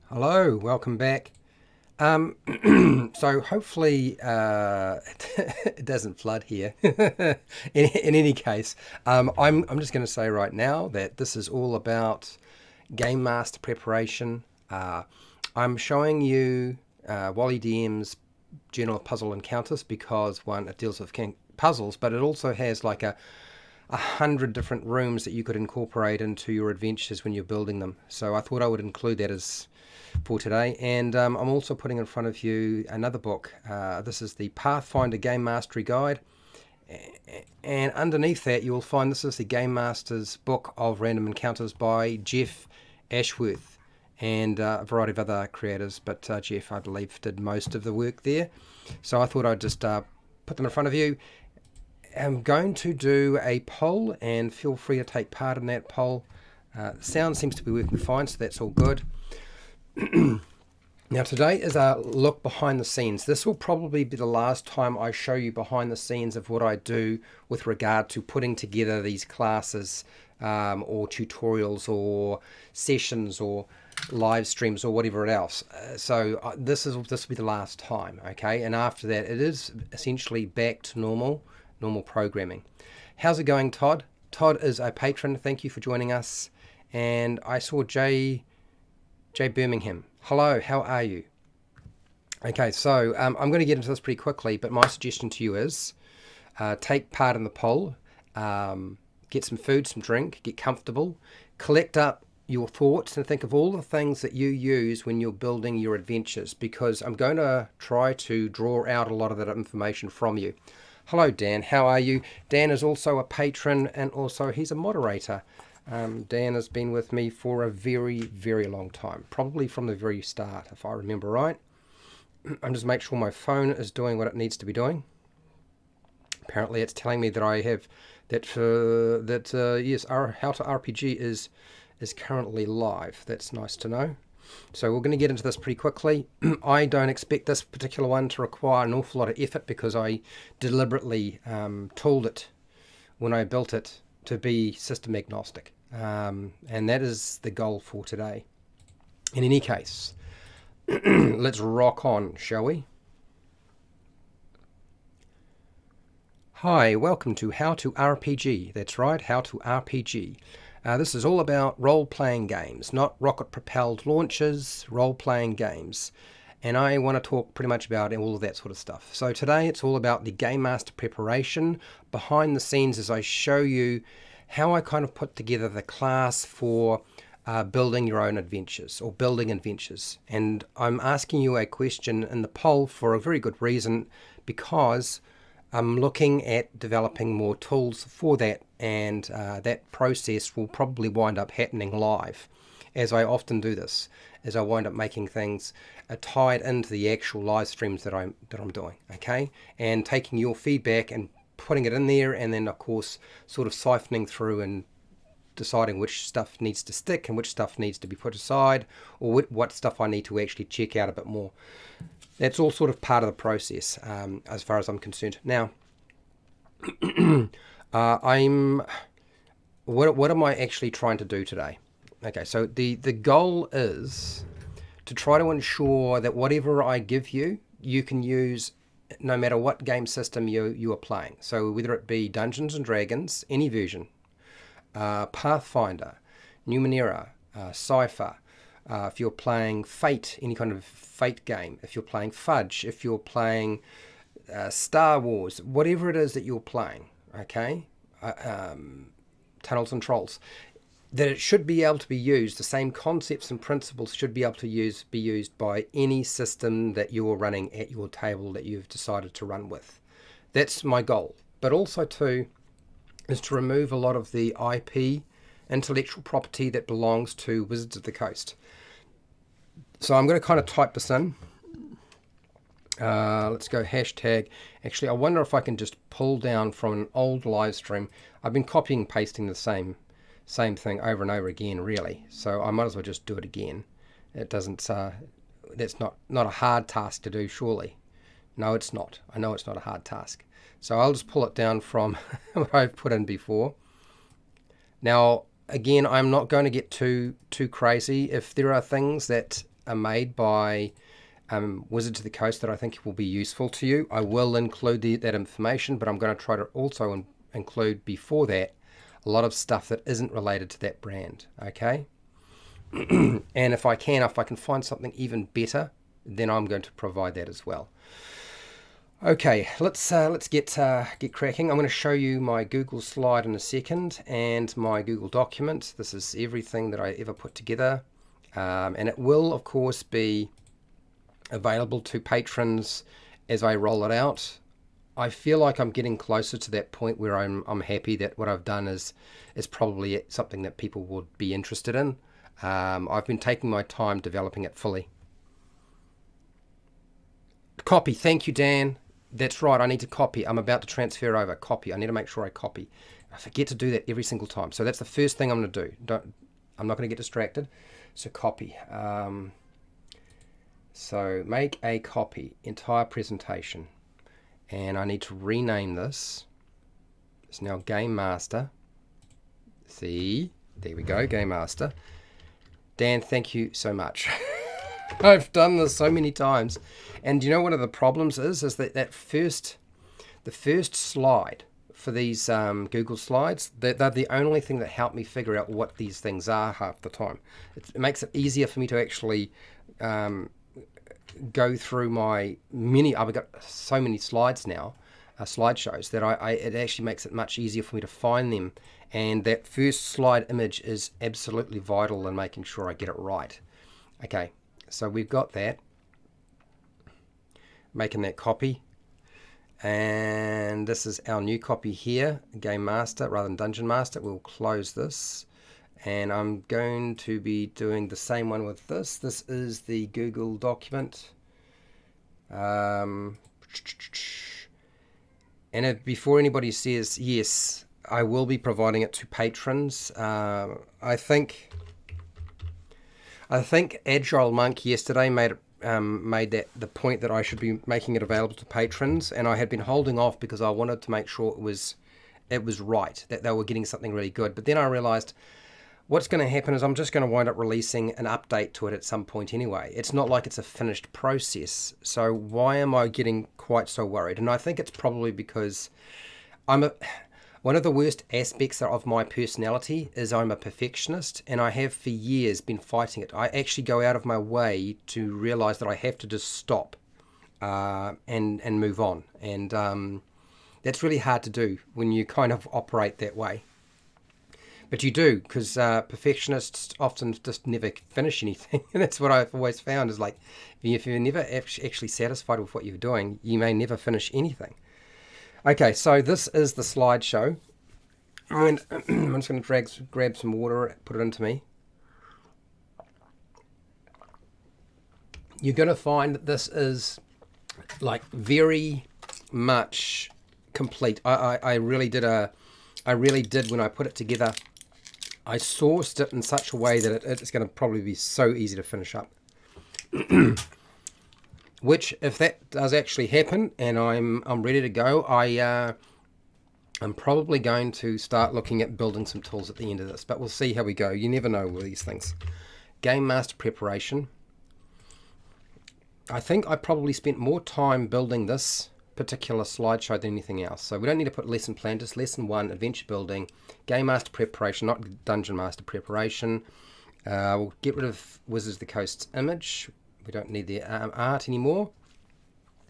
Hello, welcome back. So hopefully it doesn't flood here. In any case, I'm just going to say right now that this is all about game master preparation. I'm showing you Wally DM's Journal of Puzzle Encounters because one, it deals with puzzles, but it also has like a hundred different rooms that you could incorporate into your adventures when you're building them. So I thought I would include that as for today. And I'm also putting in front of you another book. This is the Pathfinder Game Mastery Guide. And underneath that, you will find this is the Game Master's Book of Random Encounters by Jeff Ashworth and a variety of other creators. But Jeff, I believe, did most of the work there. So I thought I'd just put them in front of you. I'm going to do a poll, and feel free to take part in that poll. Sound seems to be working fine, so that's all good. Now today is a look behind the scenes. This will probably be the last time I show you behind the scenes of what I do with regard to putting together these classes or tutorials or sessions or live streams or whatever else. So this will be the last time, okay? And after that, it is essentially back to normal programming. How's it going, Todd? Todd is a patron. Thank you for joining us. And I saw Jay Birmingham. Hello, how are you? Okay, so I'm going to get into this pretty quickly, but my suggestion to you is take part in the poll, get some food, some drink, get comfortable, collect up your thoughts and think of all the things that you use when you're building your adventures, because I'm going to try to draw out a lot of that information from you. Hello, Dan. How are you? Dan is also a patron, and also he's a moderator. Dan has been with me for a very, very long time, probably from the very start, if I remember right. I'm just make sure my phone is doing what it needs to be doing. Apparently, it's telling me that I have yes, our How to RPG is currently live. That's nice to know. So we're going to get into this pretty quickly. I don't expect this particular one to require an awful lot of effort because I deliberately tooled it when I built it to be system agnostic. And that is the goal for today. In any case, let's rock on, shall we? Hi, welcome to How to RPG. That's right, How to RPG. This is all about role-playing games, not rocket-propelled launches, role-playing games. And I want to talk pretty much about all of that sort of stuff. So today it's all about the Game Master preparation behind the scenes as I show you how I kind of put together the class for building your own adventures or building adventures. And I'm asking you a question in the poll for a very good reason, because I'm looking at developing more tools for that, and that process will probably wind up happening live, as I often do this, as I wind up making things tied into the actual live streams that I'm doing, okay? And taking your feedback and putting it in there, and then of course sort of siphoning through and deciding which stuff needs to stick and which stuff needs to be put aside, or what stuff I need to actually check out a bit more. That's all sort of part of the process, as far as I'm concerned. Now, what am I actually trying to do today? Okay, so the goal is to try to ensure that whatever I give you, you can use no matter what game system you are playing. So whether it be Dungeons and Dragons, any version, Pathfinder, Numenera, Cypher, if you're playing Fate, any kind of Fate game, if you're playing Fudge, if you're playing Star Wars, whatever it is that you're playing, okay, Tunnels and Trolls, that it should be able to be used, the same concepts and principles should be able to be used by any system that you're running at your table that you've decided to run with. That's my goal. But also too is to remove a lot of the IP, intellectual property, that belongs to Wizards of the Coast. So I'm going to kind of type this in. Let's go hashtag. Actually, I wonder if I can just pull down from an old live stream. I've been copying and pasting the same thing over and over again, really. So I might as well just do it again. It doesn't. That's not a hard task to do, surely. No, it's not. I know it's not a hard task. So I'll just pull it down from what I've put in before. Now, again, I'm not going to get too crazy. If there are things that are made by Wizards of the Coast that I think will be useful to you. I will include that information, but I'm going to try to also include before that a lot of stuff that isn't related to that brand. Okay. And if I can find something even better, then I'm going to provide that as well. Okay, let's get cracking. I'm going to show you my Google slide in a second and my Google document. This is everything that I ever put together, and it will of course be available to patrons as I roll it out. I feel like I'm getting closer to that point where I'm happy that what I've done is probably something that people would be interested in. I've been taking my time developing it fully. Copy. Thank you, Dan. That's right. I need to copy. I'm about to transfer over. Copy. I need to make sure I copy. I forget to do that every single time. So that's the first thing I'm going to do. I'm not going to get distracted. So copy. So make a copy. Entire presentation. And I need to rename this. It's now Game Master. See? There we go. Game Master. Dan, thank you so much. I've done this so many times, and you know one of the problems is that the first slide for these Google slides, they're the only thing that help me figure out what these things are half the time. It makes it easier for me to actually go through my I've got so many slides now, slideshows, that it actually makes it much easier for me to find them. And that first slide image is absolutely vital in making sure I get it right. Okay, so we've got that. Making that copy. And this is our new copy here, Game Master rather than Dungeon Master. We'll close this. And I'm going to be doing the same one with this. This is the Google document. And before anybody says yes, I will be providing it to patrons. I think Agile Monk yesterday made that the point that I should be making it available to patrons, and I had been holding off because I wanted to make sure it was right, that they were getting something really good. But then I realized what's going to happen is I'm just going to wind up releasing an update to it at some point anyway. It's not like it's a finished process. So why am I getting quite so worried? And I think it's probably because one of the worst aspects of my personality is I'm a perfectionist, and I have for years been fighting it. I actually go out of my way to realize that I have to just stop and move on. And that's really hard to do when you kind of operate that way. But you do, because perfectionists often just never finish anything. And that's what I've always found is, like, if you're never actually satisfied with what you're doing, you may never finish anything. Okay, so this is the slideshow. And I'm just going to grab some water, put it into me. You're going to find that this is, like, very much complete. I really did when I put it together. I sourced it in such a way that it's going to probably be so easy to finish up. Which, if that does actually happen and I'm ready to go, I'm probably going to start looking at building some tools at the end of this. But we'll see how we go. You never know with these things. Game Master preparation. I think I probably spent more time building this particular slideshow than anything else. So we don't need to put lesson plan, just lesson 1, adventure building, Game Master preparation, not Dungeon Master preparation. We'll get rid of Wizards of the Coast's image. We don't need the art anymore.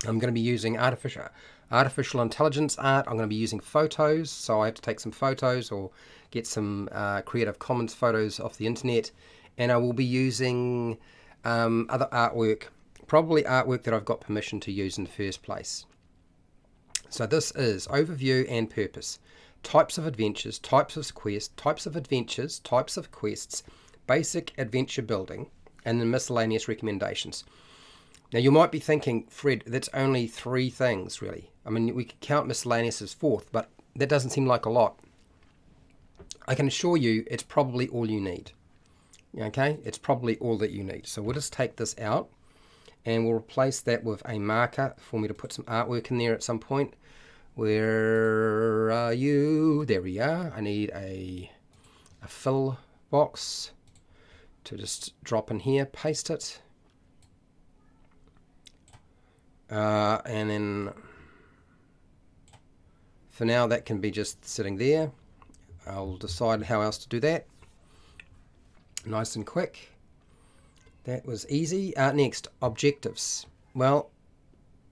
I'm going to be using artificial intelligence art. I'm going to be using photos, so I have to take some photos or get some Creative Commons photos off the internet. And I will be using other artwork, probably artwork that I've got permission to use in the first place. So this is overview and purpose. Types of adventures, types of quests, basic adventure building, and then miscellaneous recommendations. Now you might be thinking, Fred, that's only 3 things really. I mean, we could count miscellaneous as 4th, but that doesn't seem like a lot. I can assure you it's probably all you need. Okay, it's probably all that you need. So we'll just take this out and we'll replace that with a marker for me to put some artwork in there at some point. Where are you? There we are. I need a fill box to just drop in here, paste it. And then for now that can be just sitting there. I'll decide how else to do that. Nice and quick. That was easy. Next, objectives. Well,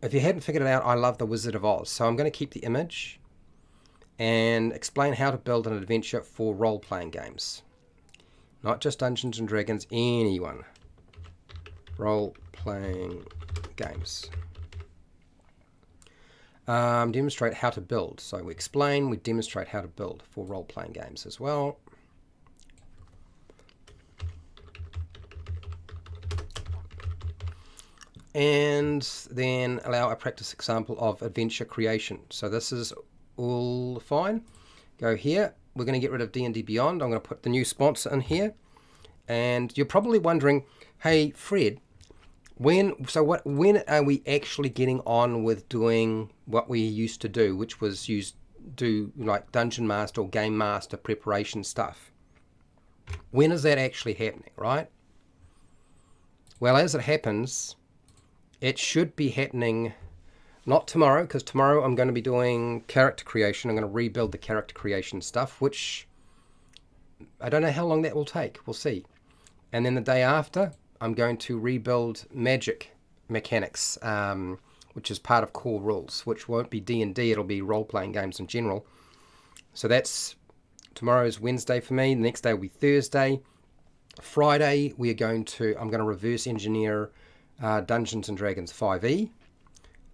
if you hadn't figured it out, I love the Wizard of Oz. So I'm going to keep the image and explain how to build an adventure for role-playing games. Not just Dungeons and Dragons, anyone. Role-playing games. Demonstrate how to build. So we explain, we demonstrate how to build for role-playing games as well. And then allow a practice example of adventure creation. So this is all fine. Go here. We're going to get rid of D&D Beyond. I'm going to put the new sponsor in here. And you're probably wondering, hey, Fred, when are we actually getting on with doing what we used to do, which was do like Dungeon Master or Game Master preparation stuff? When is that actually happening, right? Well, as it happens, it should be happening not tomorrow, because tomorrow I'm going to be doing character creation. I'm going to rebuild the character creation stuff, which I don't know how long that will take. We'll see. And then the day after, I'm going to rebuild magic mechanics, which is part of core rules, which won't be D&D, it'll be role-playing games in general. So that's tomorrow's Wednesday for me. The next day will be Thursday. Friday, I'm going to reverse engineer Dungeons and Dragons 5e.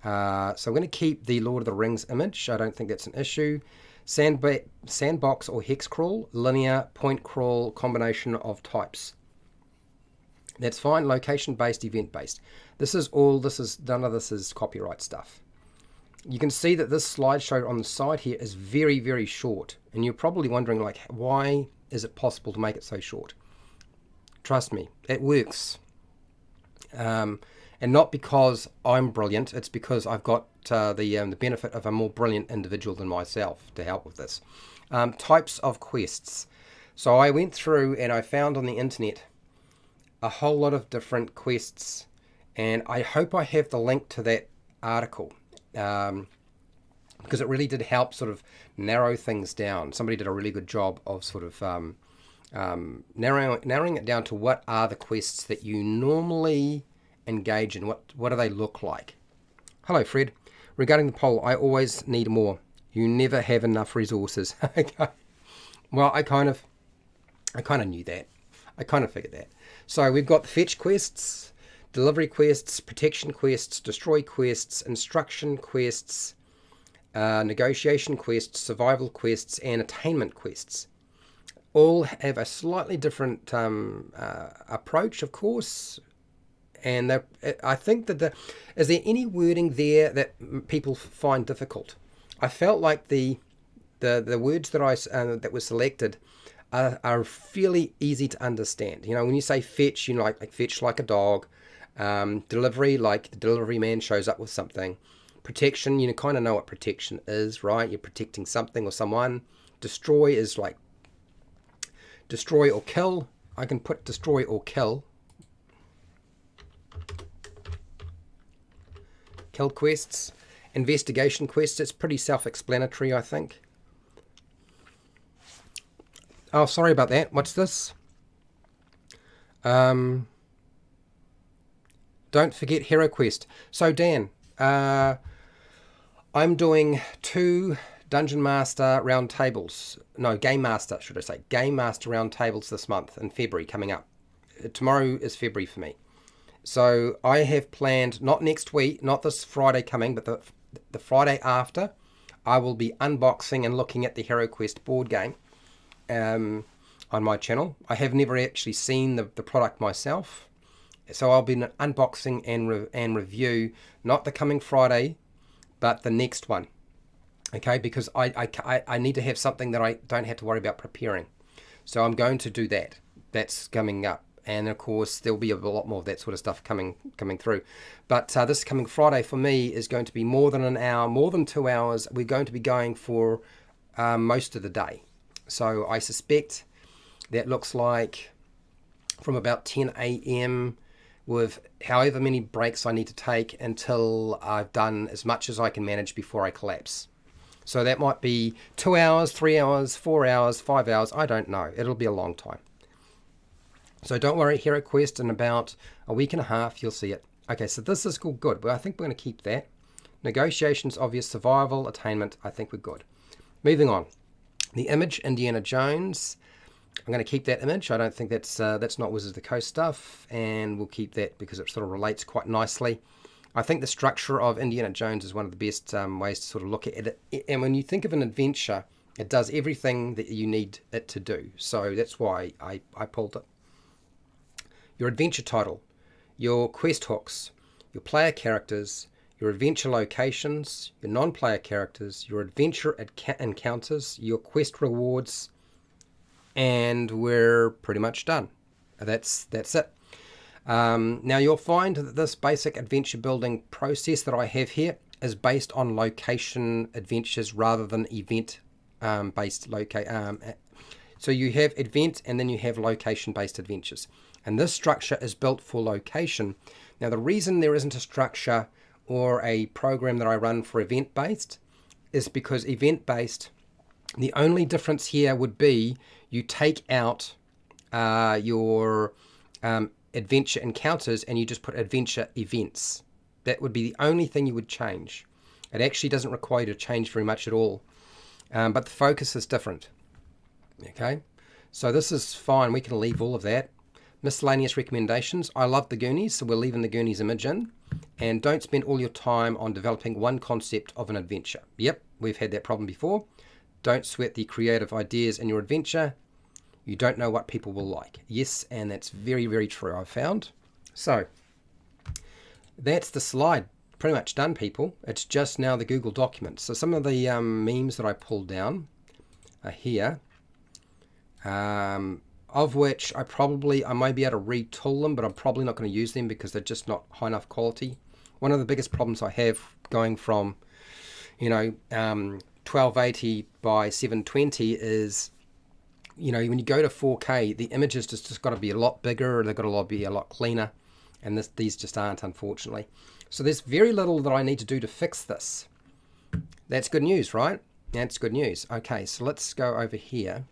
So I'm going to keep the Lord of the Rings image. I don't think that's an issue. Sandbox or hex crawl, linear, point crawl, combination of types. That's fine. Location-based, event-based. None of this is copyright stuff. You can see that this slideshow on the side here is very, very short. And you're probably wondering, like, why is it possible to make it so short? Trust me, it works. And not because I'm brilliant, it's because I've got the benefit of a more brilliant individual than myself to help with this. Types of quests. So I went through and I found on the internet a whole lot of different quests, and I hope I have the link to that article, because it really did help sort of narrow things down. Somebody did a really good job of sort of narrowing it down to what are the quests that you normally engage in. What do they look like? Hello, Fred. Regarding the poll, I always need more. You never have enough resources. Okay. Well, I kind of knew that. I kind of figured that. So we've got the fetch quests, delivery quests, protection quests, destroy quests, instruction quests, negotiation quests, survival quests, and attainment quests. All have a slightly different approach, of course. And I think that is there any wording there that people find difficult? I felt like the words that were selected are fairly easy to understand. You know, when you say fetch, you know, like fetch like a dog. Delivery, like the delivery man shows up with something. Protection, you kind of know what protection is, right? You're protecting something or someone. Destroy is like destroy or kill. I can put destroy or kill. Kill quests. Investigation quests, it's pretty self-explanatory, I think. Oh, sorry about that. What's this? Don't forget Hero Quest. So, Dan, I'm doing 2 Dungeon Master round tables. No, Game Master, should I say. Game Master round tables this month in February coming up. Tomorrow is February for me. So I have planned, not next week, not this Friday coming, but the Friday after, I will be unboxing and looking at the Hero Quest board game on my channel. I have never actually seen the product myself. So I'll be unboxing and review, not the coming Friday, but the next one. Okay, because I need to have something that I don't have to worry about preparing. So I'm going to do that. That's coming up. And of course, there'll be a lot more of that sort of stuff coming through. But this coming Friday for me is going to be more than an hour, more than 2 hours. We're going to be going for most of the day. So I suspect that looks like from about 10 a.m. with however many breaks I need to take until I've done as much as I can manage before I collapse. So that might be 2 hours, 3 hours, 4 hours, 5 hours. I don't know. It'll be a long time. So don't worry, Hero Quest, in about a week and a half, you'll see it. Okay, so this is all good. But I think we're going to keep that. Negotiations, obvious, survival, attainment, I think we're good. Moving on. The image, Indiana Jones. I'm going to keep that image. I don't think that's not Wizards of the Coast stuff. And we'll keep that because it sort of relates quite nicely. I think the structure of Indiana Jones is one of the best ways to sort of look at it. And when you think of an adventure, it does everything that you need it to do. So that's why I pulled it. Your adventure title, your quest hooks, your player characters, your adventure locations, your non-player characters, your adventure encounters, your quest rewards, and we're pretty much done. That's it. Now you'll find that this basic adventure building process that I have here is based on location adventures rather than event based so you have event and then you have location based adventures, and this structure is built for location. Now the reason there isn't a structure or a program that I run for event based is because event based, the only difference here would be you take out your adventure encounters and you just put adventure events. That would be the only thing you would change. It actually doesn't require you to change very much at all, but the focus is different. Okay, so this is fine. We can leave all of that. Miscellaneous recommendations. I love the Goonies, so we're leaving the Goonies image in. And don't spend all your time on developing one concept of an adventure. Yep, we've had that problem before. Don't sweat the creative ideas in your adventure. You don't know what people will like. Yes, and that's very, very true, I've found. So, that's the slide. Pretty much done, people. It's just now the Google document. So some of the memes that I pulled down are here, of which I might be able to retool them, but I'm probably not going to use them because they're just not high enough quality. One of the biggest problems I have going from, 1280 by 720 is, when you go to 4K, the images just got to be a lot bigger, they've got to be a lot cleaner, and these just aren't, unfortunately. So there's very little that I need to do to fix this. That's good news, right? That's good news. Okay, so let's go over here.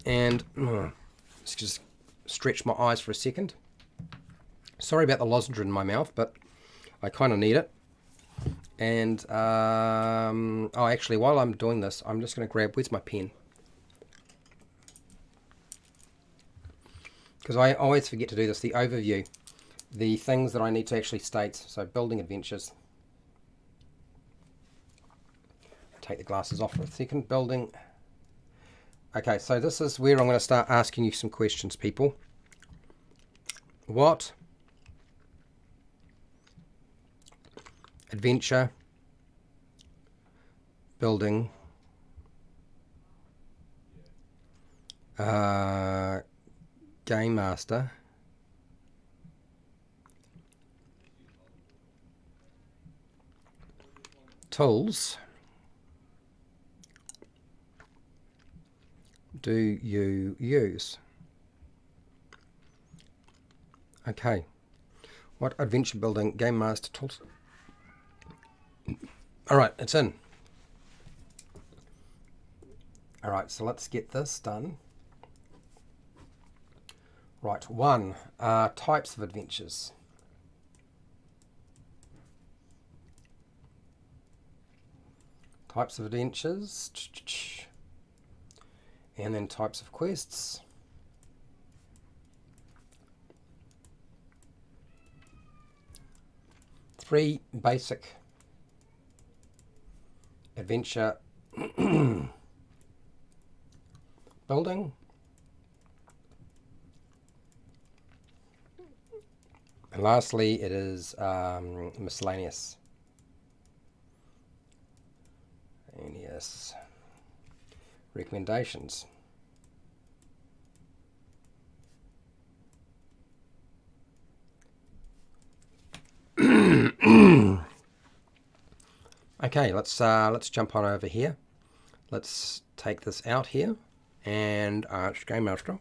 And let's just stretch my eyes for a second. Sorry about the lozenge in my mouth, but I kind of need it. And, actually, while I'm doing this, I'm just going to grab, where's my pen? Because I always forget to do this, the overview, the things that I need to actually state. So building adventures. Take the glasses off for a second. Building. Okay, so this is where I'm going to start asking you some questions, people. What adventure building Game Master tools do you use? Okay, what adventure building Game Master tools? All right, it's in. All right, so let's get this done. Right, 1, types of adventures. Types of adventures. And then types of quests. Three basic adventure building. And lastly, it is miscellaneous. And yes, recommendations. Okay, let's jump on over here. Let's take this out here, and it's Game Master.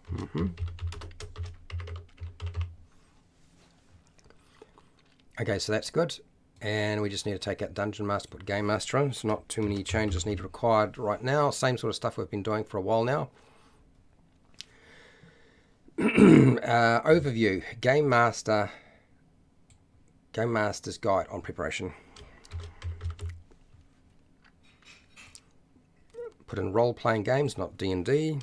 Okay, so that's good. And we just need to take out Dungeon Master, put Game Master in. So not too many changes need required right now. Same sort of stuff we've been doing for a while now. Overview, Game Master's Guide on Preparation. Put in role-playing games, not D&D.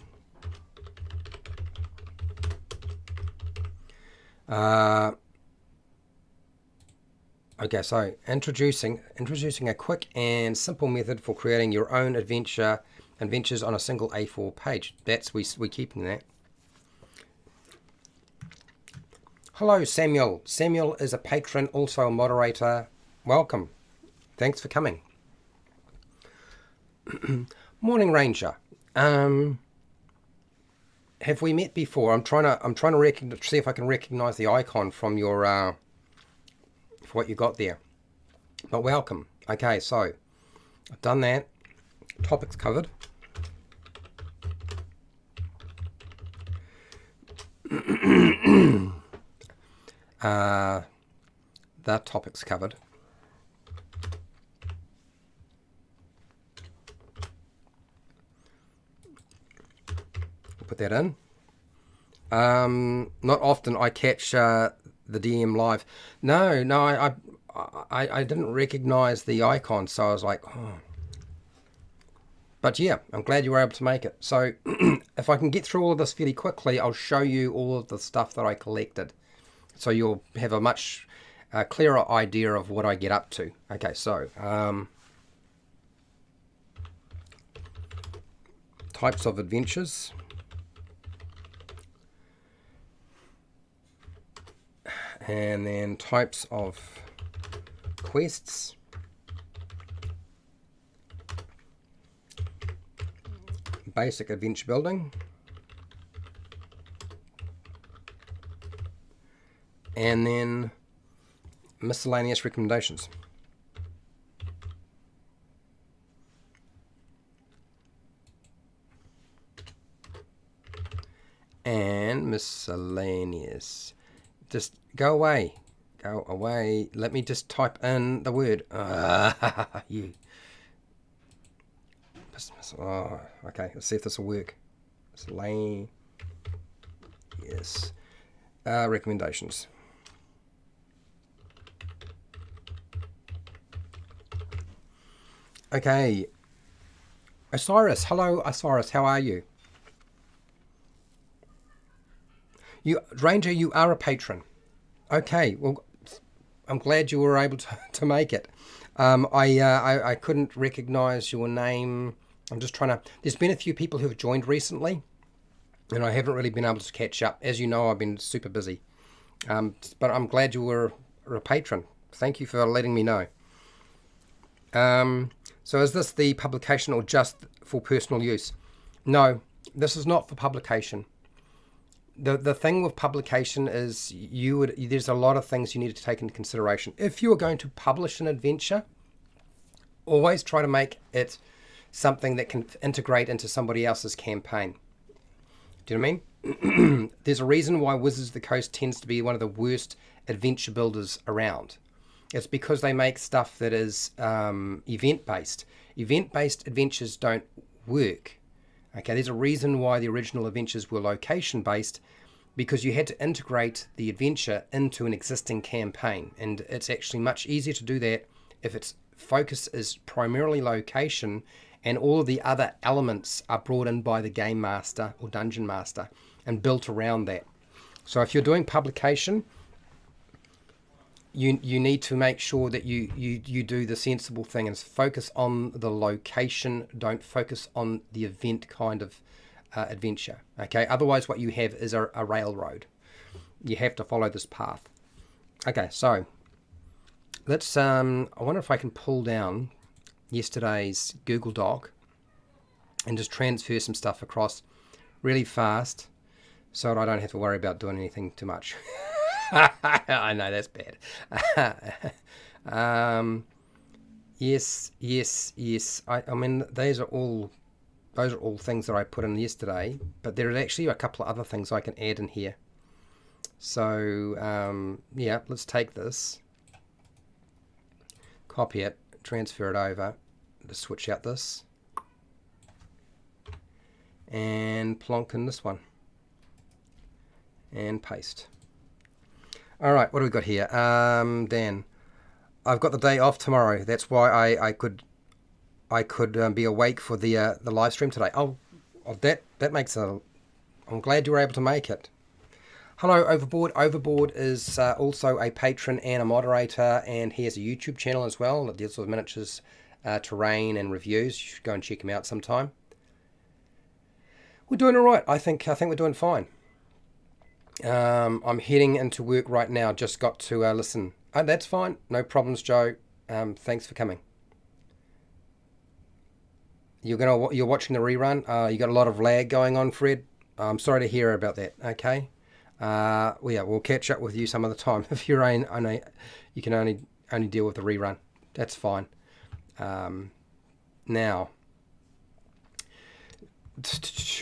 Okay, so introducing a quick and simple method for creating your own adventures on a single A4 page. That's we're keeping that. Hello, Samuel. Samuel is a patron, also a moderator. Welcome. Thanks for coming. Morning, Ranger. Have we met before? I'm trying to see if I can recognize the icon from your for what you got there. But welcome. Okay, so I've done that. Topics covered. That topic's covered. Put that in. Not often I catch the DM live. No, I didn't recognize the icon, so I was like, oh. But yeah, I'm glad you were able to make it. So if I can get through all of this fairly quickly, I'll show you all of the stuff that I collected. So you'll have a much clearer idea of what I get up to. Okay, so types of adventures. And then types of quests. Basic adventure building. And then miscellaneous recommendations. And miscellaneous. Just go away. Go away. Let me just type in the word. You. Oh, okay, let's see if this will work. Miscellaneous. Recommendations. Okay. Osiris. Hello, Osiris. How are you? Ranger, you are a patron. Okay, well, I'm glad you were able to make it. I couldn't recognize your name. I'm just trying to... There's been a few people who have joined recently, and I haven't really been able to catch up. As you know, I've been super busy. But I'm glad you were a patron. Thank you for letting me know. So is this the publication or just for personal use? No, this is not for publication. The thing with publication is there's a lot of things you need to take into consideration. If you are going to publish an adventure, always try to make it something that can integrate into somebody else's campaign. Do you know what I mean? There's a reason why Wizards of the Coast tends to be one of the worst adventure builders around. It's because they make stuff that is event-based. Event-based adventures don't work. Okay, there's a reason why the original adventures were location-based, because you had to integrate the adventure into an existing campaign, and it's actually much easier to do that if its focus is primarily location and all of the other elements are brought in by the game master or dungeon master and built around that. So if you're doing publication, you need to make sure that you do the sensible thing and focus on the location. Don't focus on the event kind of adventure. Okay, otherwise what you have is a railroad. You have to follow this path. Okay, so let's I wonder if I can pull down yesterday's Google Doc and just transfer some stuff across really fast so that I don't have to worry about doing anything too much. I know that's bad. Yes. I mean, those are all things that I put in yesterday, but there are actually a couple of other things I can add in here. So yeah, let's take this copy it, transfer it over, to switch out this, and plonk in this one, and paste. All right, what do we got here? Dan, I've got the day off tomorrow. That's why I could be awake for the live stream today. Oh, that makes a. I'm glad you were able to make it. Hello, Overboard. Overboard is also a patron and a moderator, and he has a YouTube channel as well that deals with miniatures, terrain, and reviews. You should go and check him out sometime. We're doing all right. I think we're doing fine. I'm heading into work right now. Just got to listen. Oh, that's fine. No problems, Joe. Thanks for coming. You're watching the rerun. You got a lot of lag going on, Fred. I'm sorry to hear about that. Okay. Well, yeah, we'll catch up with you some other time. If you're you can only deal with the rerun. That's fine. Now,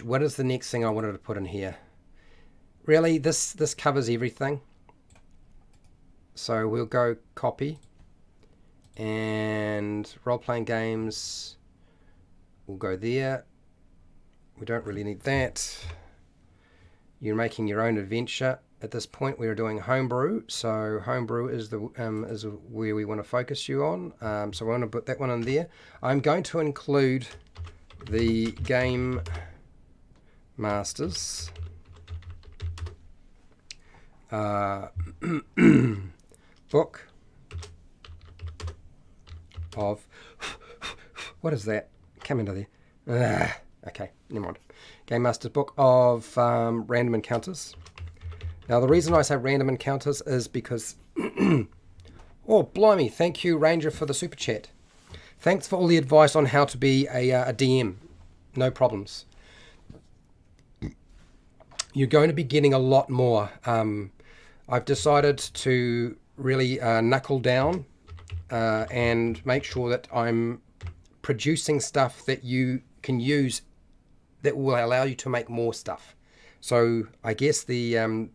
what is the next thing I wanted to put in here? Really, this covers everything. So we'll go copy, and role-playing games. We'll go there. We don't really need that. You're making your own adventure. At this point, we are doing homebrew. So homebrew is where we want to focus you on. So I want to put that one in there. I'm going to include the Game Masters book of what is that? Come into there. Okay, never mind. Game Master's book of random encounters. Now, the reason I say random encounters is because... oh, blimey. Thank you, Ranger, for the super chat. Thanks for all the advice on how to be a DM. No problems. You're going to be getting a lot more. I've decided to really knuckle down and make sure that I'm producing stuff that you can use that will allow you to make more stuff. So I guess the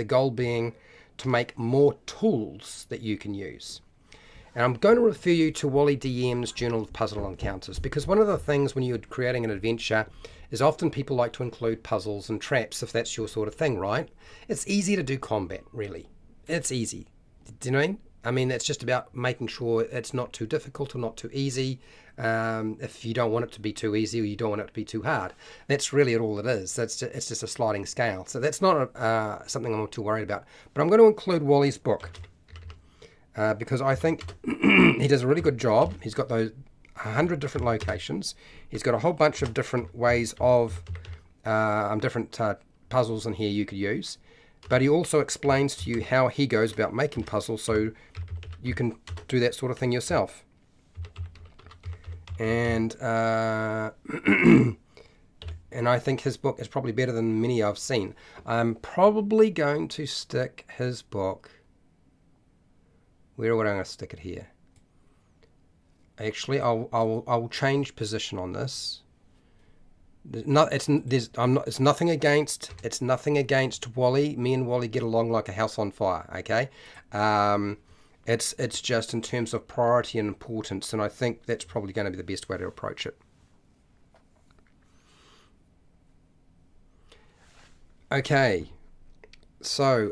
goal being to make more tools that you can use. And I'm going to refer you to Wally DM's Journal of Puzzle Encounters, because one of the things when you're creating an adventure is often people like to include puzzles and traps if that's your sort of thing, right? It's easy to do combat, really. It's easy. Do you know what I mean? I mean, it's just about making sure it's not too difficult or not too easy. If you don't want it to be too easy or you don't want it to be too hard. That's really all it is. It's just a sliding scale. So that's not something I'm not too worried about. But I'm going to include Wally's book because I think he does a really good job. He's got those 100 different locations. He's got a whole bunch of different ways of different puzzles in here you could use. But he also explains to you how he goes about making puzzles so you can do that sort of thing yourself. And and I think his book is probably better than many I've seen. I'm probably going to stick his book... Where would I going to stick it here? Actually, I'll change position on this. It's nothing against Wally. Me and Wally get along like a house on fire. Okay, it's just in terms of priority and importance, and I think that's probably going to be the best way to approach it. Okay, so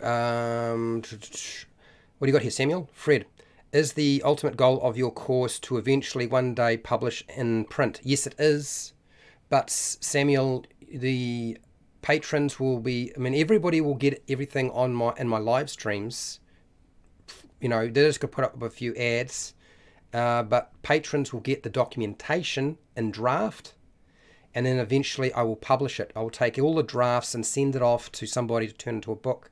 what do you got here, Samuel? Fred, is the ultimate goal of your course to eventually one day publish in print? Yes, it is. But Samuel, the patrons will be... I mean, everybody will get everything in my live streams. You know, they're just going to put up a few ads. But patrons will get the documentation in draft. And then eventually I will publish it. I will take all the drafts and send it off to somebody to turn into a book.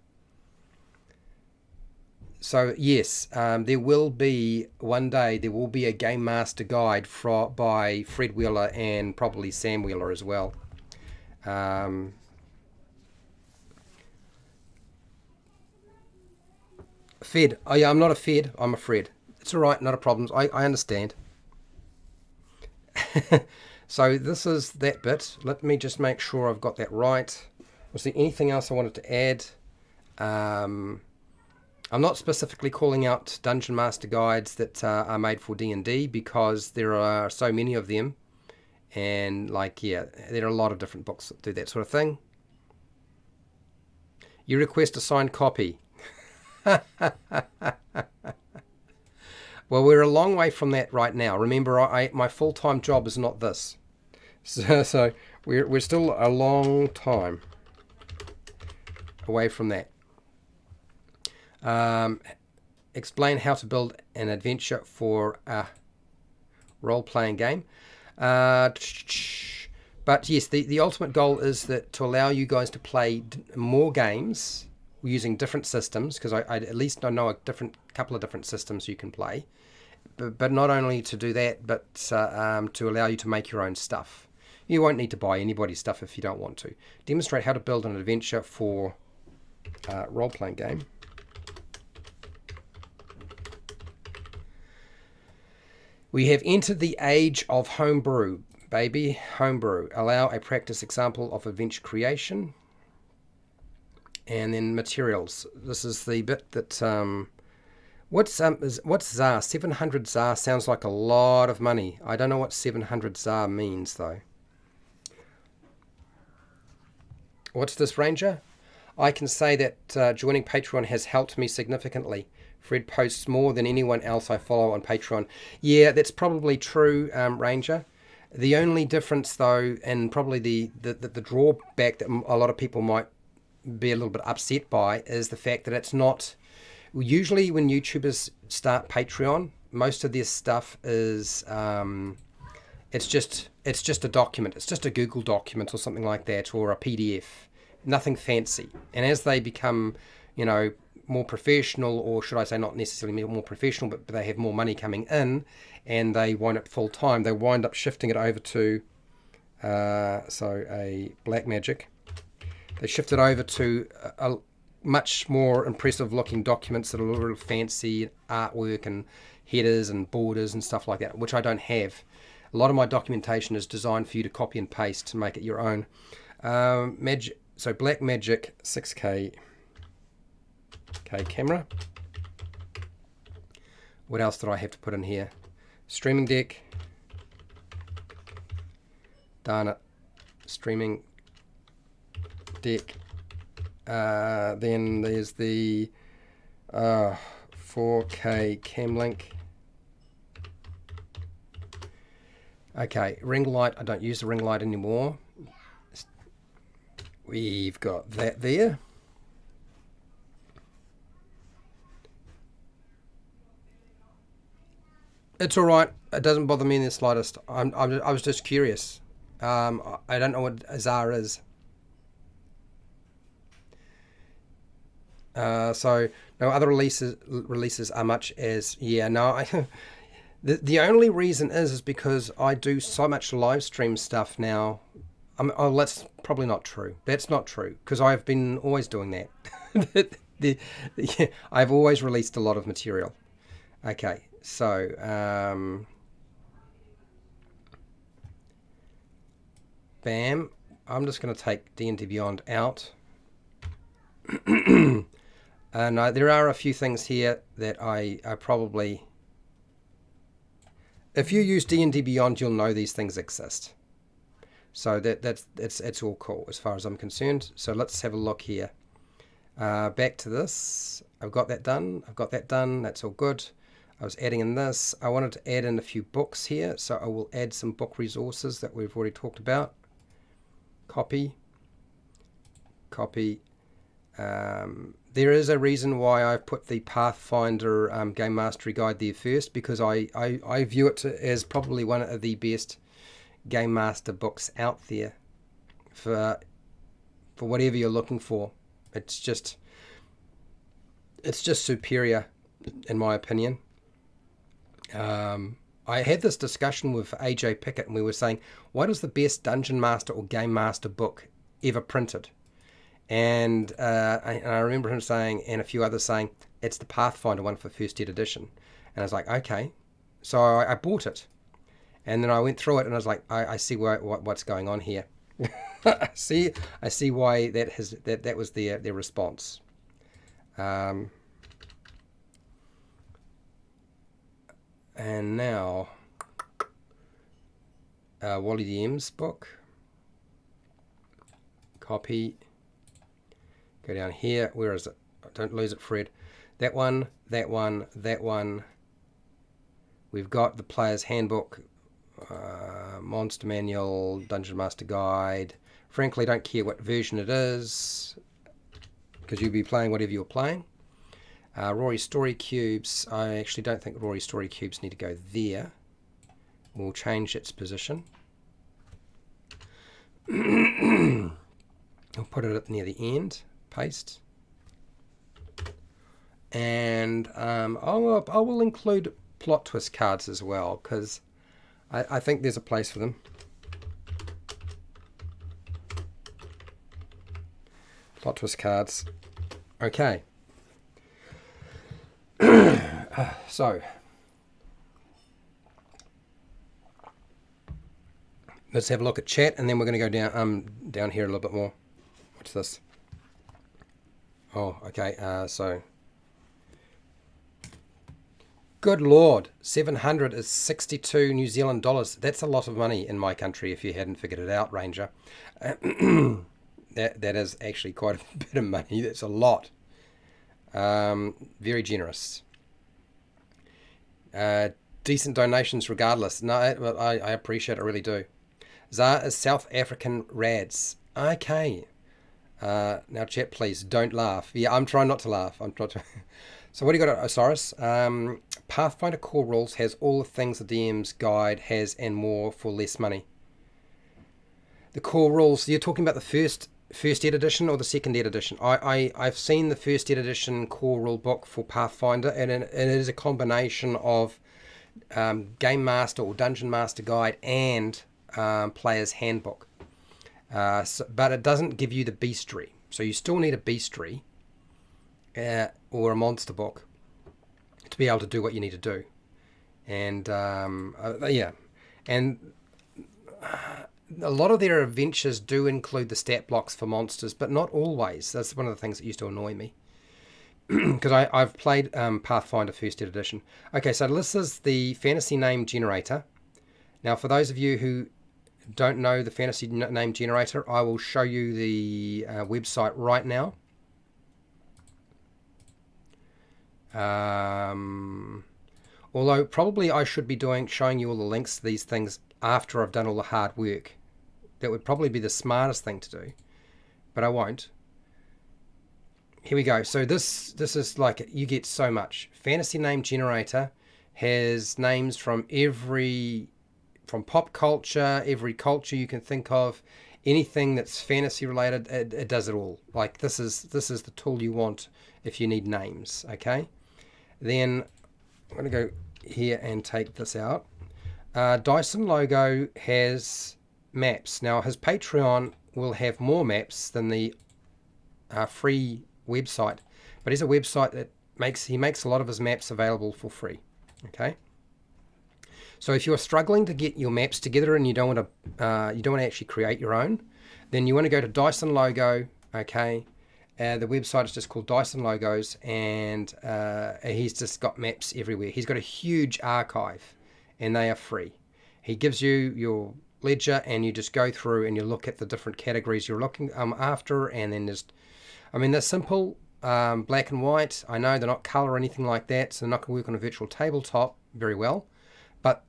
So yes, there will be one day there will be a Game Master guide by Fred Wheeler and probably Sam Wheeler as well. Fed. Oh yeah, I'm not a Fed. I'm a Fred. It's all right, not a problem. I understand. So this is that bit. Let me just make sure I've got that right. Was there anything else I wanted to add? I'm not specifically calling out Dungeon Master guides that are made for D&D because there are so many of them. And like, yeah, there are a lot of different books that do that sort of thing. You request a signed copy. Well, we're a long way from that right now. Remember, my full-time job is not this. So we're still a long time away from that. Explain how to build an adventure for a role-playing game. But yes, the ultimate goal is that to allow you guys to play more games using different systems, because I at least know a couple of different systems you can play. But not only to do that, but to allow you to make your own stuff. You won't need to buy anybody's stuff if you don't want to. Demonstrate how to build an adventure for a role-playing game. We have entered the age of homebrew, baby. Homebrew. Allow a practice example of adventure creation. And then materials. This is the bit that... What's ZAR? 700 ZAR sounds like a lot of money. I don't know what 700 ZAR means, though. What's this, Ranger? I can say that joining Patreon has helped me significantly. Fred posts more than anyone else I follow on Patreon. Yeah, that's probably true, Ranger. The only difference, though, and probably the drawback that a lot of people might be a little bit upset by, is the fact that it's not... Usually when YouTubers start Patreon, most of their stuff is... it's just a document. It's just a Google document or something like that, or a PDF. Nothing fancy. And as they become, you know, more professional, or should I say not necessarily more professional, but they have more money coming in and they wind up full time, they wind up shifting it over to a Black Magic. They shift it over to a much more impressive looking documents that are a little fancy artwork and headers and borders and stuff like that, which I don't have. A lot of my documentation is designed for you to copy and paste to make it your own. So Black Magic 6K camera. What else did I have to put in here? Streaming deck. Darn it. Streaming deck. Then there's the 4K cam link. Okay, ring light. I don't use the ring light anymore. We've got that there. It's all right. It doesn't bother me in the slightest. I was just curious. I don't know what ZAR is. So no other releases are much as the only reason is because I do so much live stream stuff now. That's probably not true. That's not true, because I've been always doing that. I've always released a lot of material. Okay, so bam. I'm just going to take D&D Beyond out. And there are a few things here that I probably... If you use D&D Beyond, you'll know these things exist. So it's all cool as far as I'm concerned. So let's have a look here. Back to this. I've got that done. That's all good. I was adding in this. I wanted to add in a few books here. So I will add some book resources that we've already talked about. Copy. There is a reason why I've put the Pathfinder Game Mastery Guide there first, because I view it as probably one of the best Game Master books out there for whatever you're looking for. It's just superior, in my opinion. I had this discussion with AJ Pickett, and we were saying, what is the best Dungeon Master or Game Master book ever printed? And I remember him saying, and a few others saying, it's the Pathfinder one for first ed edition. And I was like, okay. So I bought it. And then I went through it, and I was like, I see what's going on here. I see why that was their response. And now, Wally DM's book. Copy. Go down here. Where is it? Don't lose it, Fred. That one, that one, that one. We've got the Player's Handbook, Monster Manual, Dungeon Master Guide. Frankly, don't care what version it is, because you'll be playing whatever you're playing. Rory Story Cubes. I actually don't think Rory Story Cubes need to go there. We'll change its position. I'll put it near the end. Paste. And I will include plot twist cards as well, because I think there's a place for them. Plot twist cards. Okay. So let's have a look at chat, and then we're going to go down here a little bit more. What's this? Oh, okay. So good Lord, 700 is 62 New Zealand dollars. That's a lot of money in my country if you hadn't figured it out, Ranger. That is actually quite a bit of money. That's a lot. Very generous. Decent donations regardless. No, I appreciate it, I really do. Zar is South African Rads. Okay. Now chat, please. Don't laugh. Yeah, I'm trying not to laugh. So what do you got, Osiris? Pathfinder Core Rules has all the things the DM's Guide has and more for less money. The Core Rules, you're talking about the first ed edition or the second ed edition? I've seen the first ed edition core rule book for Pathfinder, and it is a combination of Game Master or Dungeon Master Guide and Player's Handbook. But it doesn't give you the bestiary. So you still need a bestiary or a monster book to be able to do what you need to do. And yeah. And a lot of their adventures do include the stat blocks for monsters, but not always. That's one of the things that used to annoy me. Because I've played Pathfinder First Ed Edition. Okay, so this is the fantasy name generator. Now, for those of you who don't know the fantasy name generator, I will show you the website right now. Although probably I should be showing you all the links to these things after I've done all the hard work. That would probably be the smartest thing to do, but I won't. Here we go. So this is like, you get so much. Fantasy name generator has names from pop culture, every culture you can think of, anything that's fantasy related. It does it all. Like this is the tool you want if you need names. Okay. Then I'm going to go here and take this out. Dyson Logo has maps. Now his Patreon will have more maps than the free website, but he's a website that he makes a lot of his maps available for free. Okay. So if you're struggling to get your maps together and you don't want to actually create your own, then you want to go to Dyson Logo. Okay. The website is just called Dyson Logos, and he's just got maps everywhere. He's got a huge archive, and they are free. He gives you your ledger, and you just go through and you look at the different categories you're looking after, and then they're simple, black and white. I know they're not color or anything like that, so they're not going to work on a virtual tabletop very well, but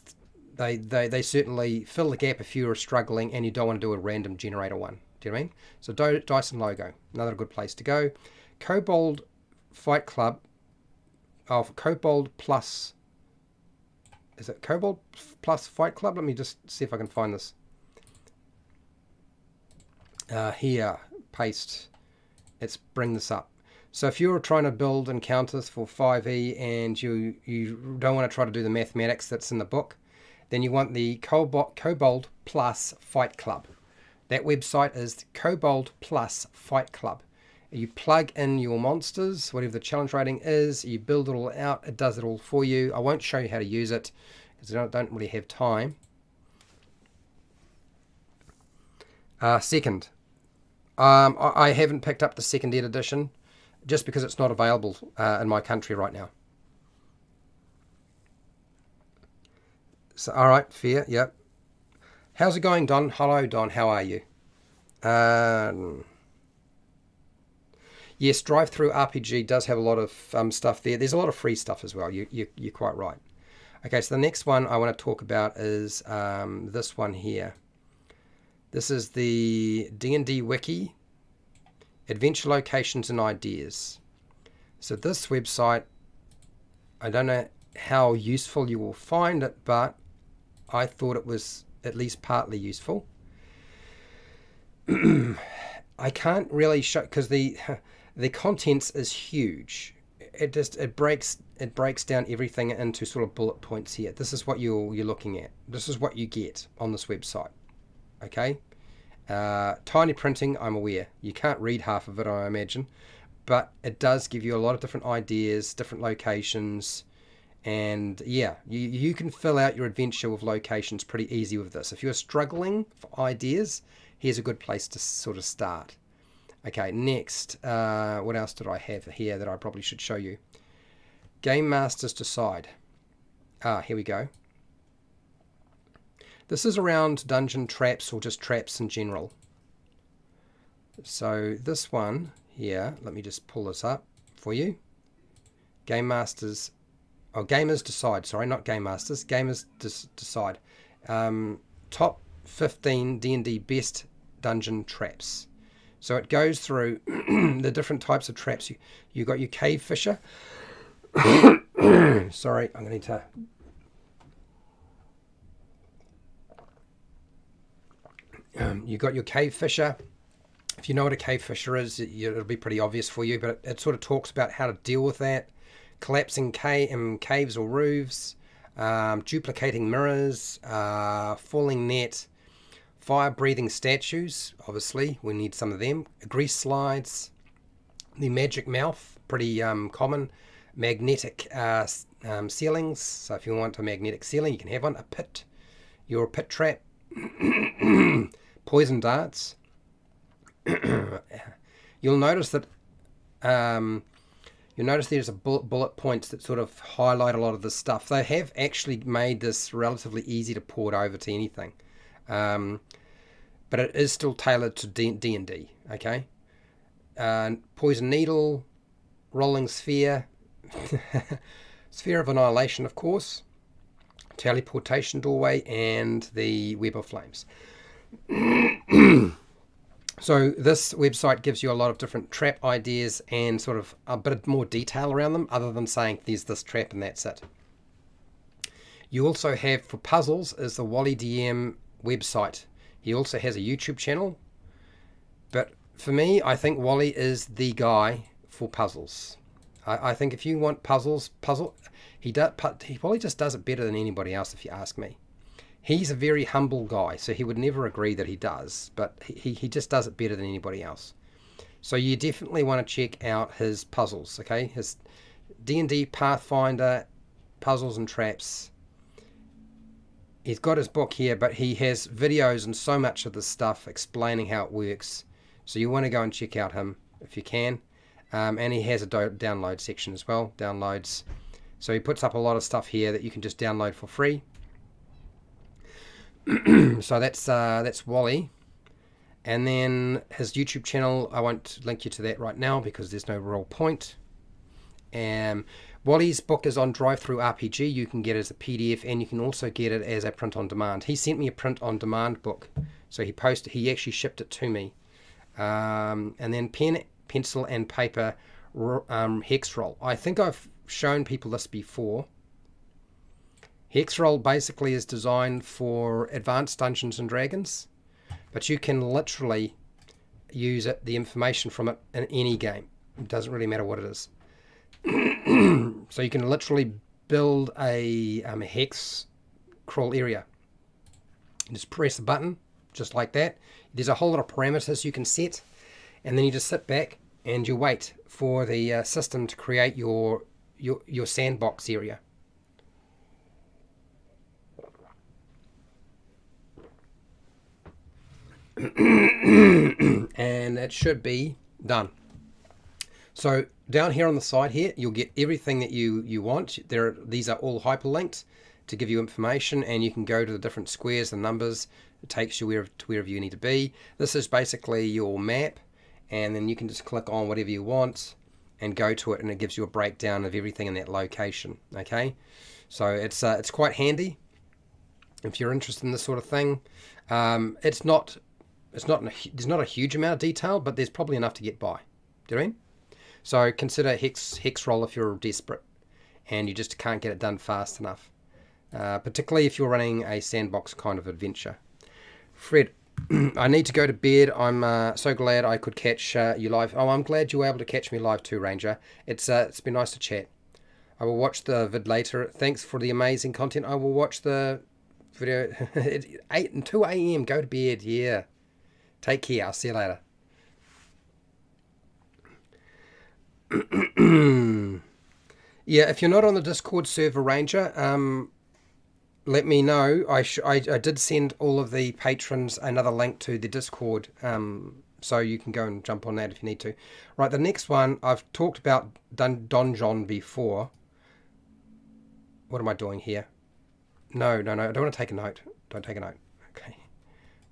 they certainly fill the gap if you're struggling and you don't want to do a random generator one. Do you know what I mean? So Dyson Logo, another good place to go. Kobold Fight Club, Kobold Plus. Is it Kobold Plus Fight Club? Let me just see if I can find this. Here, paste. Let's bring this up. So if you're trying to build encounters for 5e and you don't want to try to do the mathematics that's in the book, then you want the Kobold Plus Fight Club. That website is Kobold Plus Fight Club. You plug in your monsters, whatever the challenge rating is, you build it all out, it does it all for you. I won't show you how to use it because I don't really have time. Second, I haven't picked up the second ed edition just because it's not available in my country right now. So, all right, fair, yep. How's it going, Don? Hello, Don. How are you? Yes, Drive Through RPG does have a lot of stuff there. There's a lot of free stuff as well. You're quite right. Okay, so the next one I want to talk about is this one here. This is the D&D Wiki, Adventure Locations and Ideas. So this website, I don't know how useful you will find it, but I thought it was at least partly useful. I can't really show because the contents is huge. It breaks down everything into sort of bullet points here. This is what you're looking at. This is what you get on this website. Okay, tiny printing. I'm aware you can't read half of it, I imagine, but it does give you a lot of different ideas, different locations, and yeah, you can fill out your adventure with locations pretty easy with this. If you're struggling for ideas, here's a good place to sort of start. Okay, next, what else did I have here that I probably should show you? Game Masters Decide. Here we go. This is around dungeon traps or just traps in general. So this one here, let me just pull this up for you. Game Masters, Gamers Decide, sorry, not Game Masters, Gamers Decide. Top 15 D&D best dungeon traps. So it goes through the different types of traps. You got your cave fisher. Sorry, I'm going to need to... you got your cave fisher. If you know what a cave fisher is, it'll be pretty obvious for you, but it sort of talks about how to deal with that. Collapsing caves or roofs, duplicating mirrors, falling net, fire-breathing statues, obviously, we need some of them, grease slides, the magic mouth, pretty common, magnetic ceilings, so if you want a magnetic ceiling, you can have one, a pit, your pit trap, poison darts. You'll notice that there's a bullet points that sort of highlight a lot of this stuff. They have actually made this relatively easy to port over to anything. But it is still tailored to D&D, okay? Poison needle, rolling sphere, sphere of annihilation, of course, teleportation doorway, and the web of flames. So this website gives you a lot of different trap ideas and sort of a bit more detail around them, other than saying there's this trap and that's it. You also have, for puzzles, is the Wally DM website. He also has a YouTube channel, but for me, I think Wally is the guy for puzzles. I think if you want he probably just does it better than anybody else, if you ask me. He's a very humble guy, so he would never agree that he does, but he just does it better than anybody else. So you definitely want to check out his puzzles, okay? His D&D Pathfinder puzzles and traps. He's got his book here, but he has videos and so much of the stuff explaining how it works. So you want to go and check out him if you can. And he has a download section as well, downloads. So he puts up a lot of stuff here that you can just download for free. So that's Wally. And then his YouTube channel, I won't link you to that right now because there's no real point. Wally's book is on Drive Through RPG. You can get it as a PDF, and you can also get it as a print on demand. He sent me a print on demand book, so he actually shipped it to me. And then pen, pencil, and paper hex roll. I think I've shown people this before. Hex roll basically is designed for advanced Dungeons and Dragons, but you can literally use it, the information from it, in any game. It doesn't really matter what it is. So you can literally build a hex crawl area. You just press a button, just like that. There's a whole lot of parameters you can set, and then you just sit back and you wait for the system to create your sandbox area. And it should be done. So down here on the side here, you'll get everything that you want. These are all hyperlinked. to give you information, and you can go to the different squares and numbers. It takes you to wherever you need to be. This is basically your map, and then you can just click on whatever you want and go to it, and it gives you a breakdown of everything in that location. Okay, so it's quite handy if you're interested in this sort of thing. There's not a huge amount of detail, but there's probably enough to get by. Do you know what I mean? So consider hex roll if you're desperate and you just can't get it done fast enough, particularly if you're running a sandbox kind of adventure. Fred, I need to go to bed. I'm so glad I could catch you live. Oh, I'm glad you were able to catch me live too, Ranger. It's been nice to chat. I will watch the vid later. Thanks for the amazing content. I will watch the video at 8 and 2 a.m. Go to bed. Yeah. Take care. I'll see you later. Yeah, if you're not on the Discord server, Ranger, let me know. I did send all of the patrons another link to the Discord, so you can go and jump on that if you need to. Right, the next one, I've talked about Donjon before. What am I doing here? No, I don't want to take a note. Don't take a note. Okay.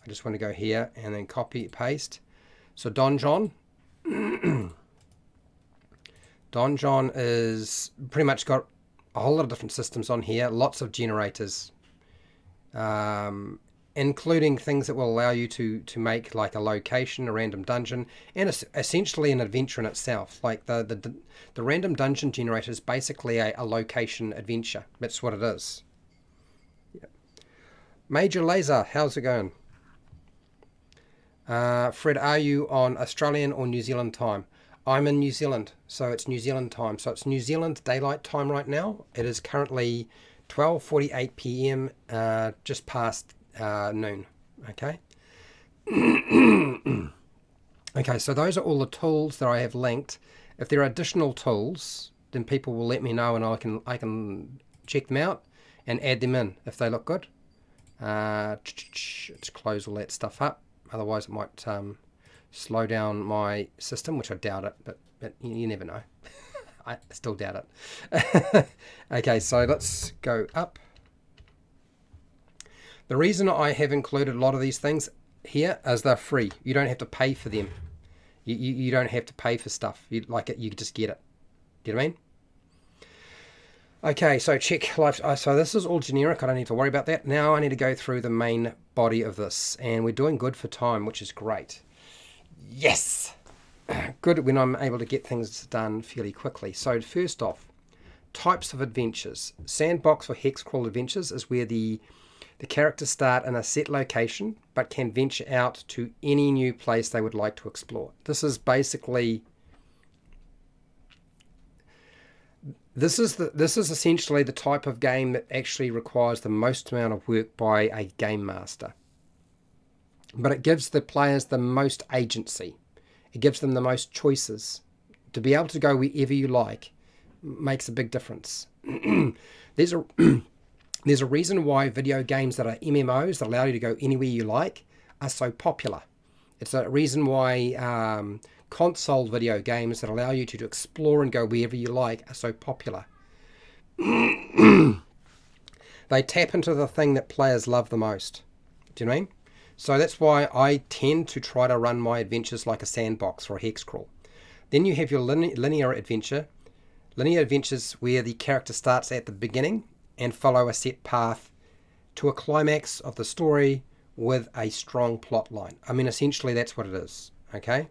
I just want to go here and then copy, paste. So Donjon. Donjon is pretty much got a whole lot of different systems on here. Lots of generators. Including things that will allow you to make like a location, a random dungeon, and essentially an adventure in itself. Like the random dungeon generator is basically a location adventure. That's what it is. Yeah. Major Laser, how's it going? Fred, are you on Australian or New Zealand time? I'm in New Zealand, so it's New Zealand time. So it's New Zealand daylight time right now. It is currently 12:48 p.m. Just past noon. Okay. Okay, so those are all the tools that I have linked. If there are additional tools, then people will let me know, and I can check them out and add them in if they look good. Let's close all that stuff up. Otherwise, it might slow down my system, which I doubt it, but you never know. I still doubt it. Okay, so let's go up. The reason I have included a lot of these things here is they're free. You don't have to pay for them. You don't have to pay for stuff. You like it, you just get it. Do you know what I mean? Okay, so check life. So this is all generic. I don't need to worry about that. Now I need to go through the main body of this, and we're doing good for time, which is great. Yes! Good when I'm able to get things done fairly quickly. So first off, types of adventures. Sandbox or hex crawl adventures is where the characters start in a set location but can venture out to any new place they would like to explore. This is basically this is essentially the type of game that actually requires the most amount of work by a game master. But it gives the players the most agency. It gives them the most choices. To be able to go wherever you like makes a big difference. There's a reason why video games that are MMOs that allow you to go anywhere you like are so popular. It's a reason why console video games that allow you to explore and go wherever you like are so popular. They tap into the thing that players love the most. Do you know what I mean? So that's why I tend to try to run my adventures like a sandbox or a hex crawl. Then you have your linear adventure. Linear adventures where the character starts at the beginning and follow a set path to a climax of the story with a strong plot line. I mean, essentially that's what it is, okay?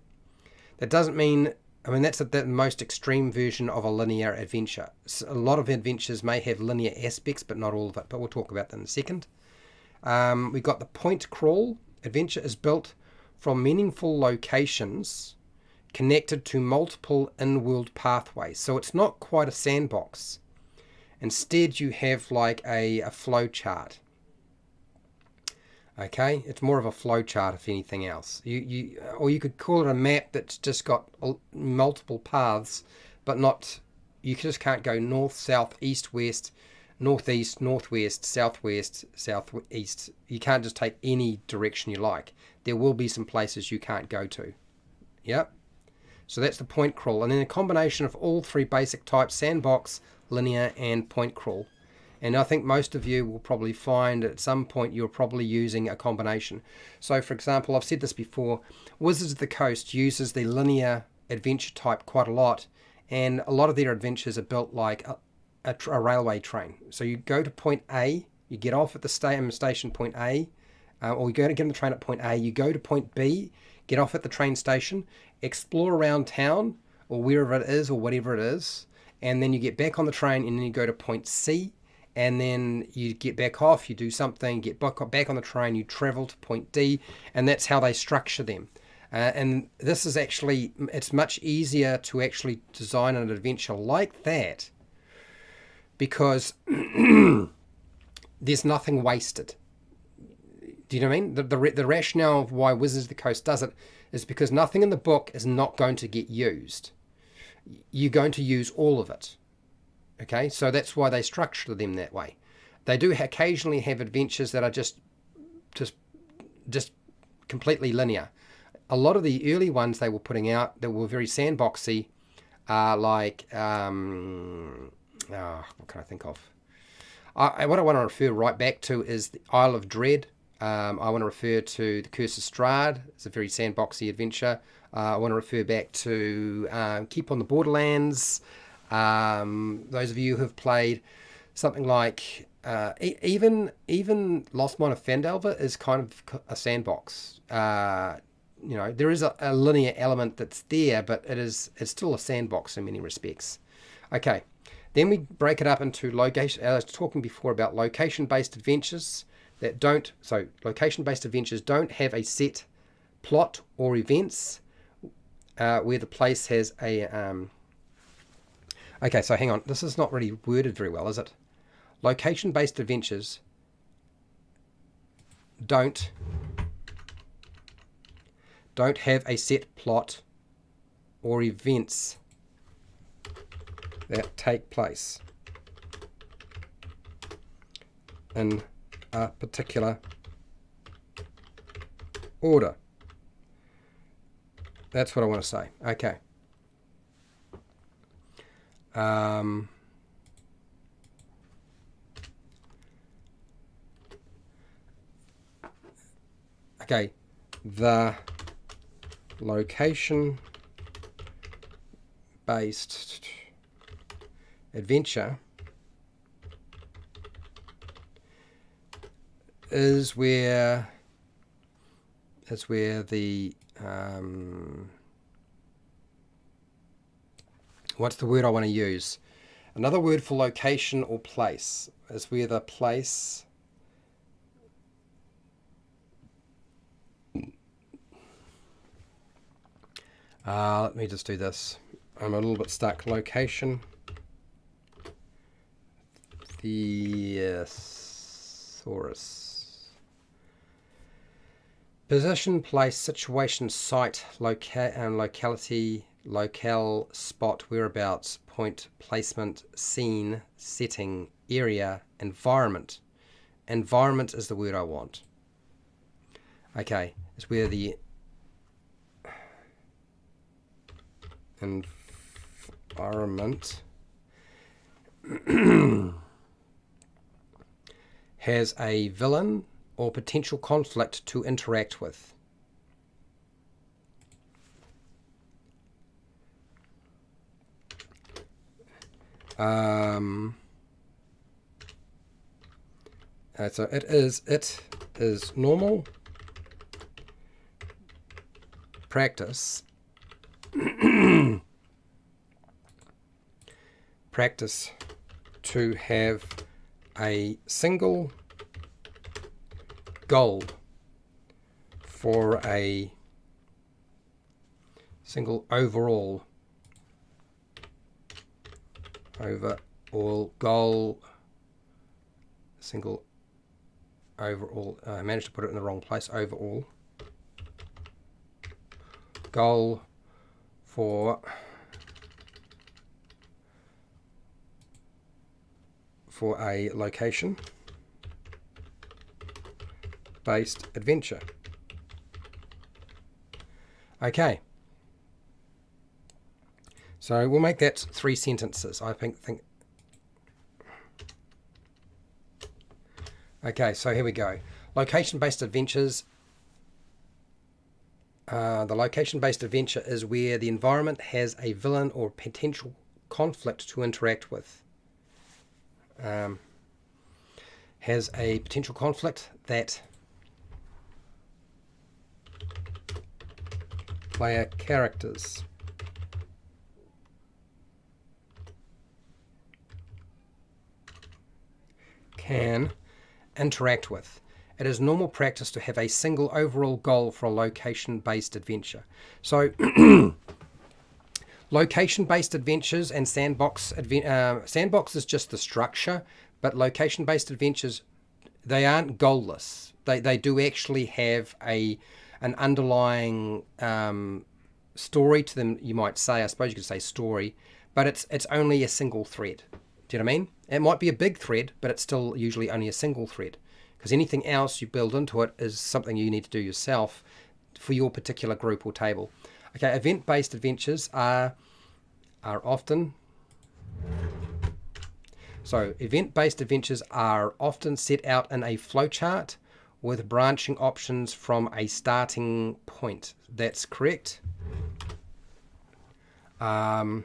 That doesn't mean, that's the most extreme version of a linear adventure. A lot of adventures may have linear aspects, but not all of it, but we'll talk about that in a second. We've got the point crawl. Adventure is built from meaningful locations connected to multiple in-world pathways. So it's not quite a sandbox. Instead, you have like a flow chart. Okay, it's more of a flow chart if anything else. Or you could call it a map that's just got multiple paths, but not. You just can't go north, south, east, west, northeast, northwest, southwest, southeast. You can't just take any direction you like. There will be some places you can't go to. Yep. So that's the point crawl. And then a combination of all three basic types, sandbox, linear, and point crawl, And I think most of you will probably find at some point you're probably using a combination. So for example, I've said this before, Wizards of the Coast uses the linear adventure type quite a lot, and a lot of their adventures are built like a railway train. So you go to point A, you get off at the station point A, or you go to get on the train at point A, you go to point B, get off at the train station, explore around town or wherever it is or whatever it is, and then you get back on the train and then you go to point C, and then you get back off, you do something, get back on the train, you travel to point D, and that's how they structure them. And this is actually, it's much easier to actually design an adventure like that because there's nothing wasted. Do you know what I mean? The rationale of why Wizards of the Coast does it is because nothing in the book is not going to get used. You're going to use all of it. Okay, so that's why they structure them that way. They do occasionally have adventures that are just completely linear. A lot of the early ones they were putting out that were very sandboxy are like, what can I think of? What I want to refer right back to is the Isle of Dread. I want to refer to the Curse of Strahd. It's a very sandboxy adventure. I want to refer back to Keep on the Borderlands. Those of you who have played something like even Lost Mine of Phandelver is kind of a sandbox. You know, there is a linear element that's there, but it's still a sandbox in many respects. Okay, then we break it up into location. I was talking before about location-based adventures that don't. So location-based adventures don't have a set plot or events where the place has a. Okay, so hang on. This is not really worded very well, is it? Location-based adventures don't have a set plot or events that take place in a particular order. That's what I want to say. Okay. Okay. The location-based adventure is where the what's the word I want to use? Another word for location or place is where the place let me just do this. I'm a little bit stuck. Location. Thesaurus. Position, place, situation, site, locality, locale, spot, whereabouts, point, placement, scene, setting, area, environment. Environment is the word I want. Okay, it's where the environment has a villain or potential conflict to interact with. So it is normal practice to have a single goal for a single overall goal, single overall, I managed to put it in the wrong place, overall goal for a location based adventure. Okay, so we'll make that 3 sentences. I think Okay, so here we go. Location-based adventures. The location-based adventure is where the environment has a villain or potential conflict to interact with. Has a potential conflict that player characters can interact with. It is normal practice to have a single overall goal for a location-based adventure. So location-based adventures and sandbox is just the structure, but location-based adventures, they aren't goalless. They do actually have an underlying story to them, you might say. I suppose you could say story, but it's only a single thread. Do you know what I mean? It might be a big thread, but it's still usually only a single thread, because anything else you build into it is something you need to do yourself for your particular group or table. Okay, event-based adventures are often... So event-based adventures are often set out in a flowchart with branching options from a starting point. That's correct. The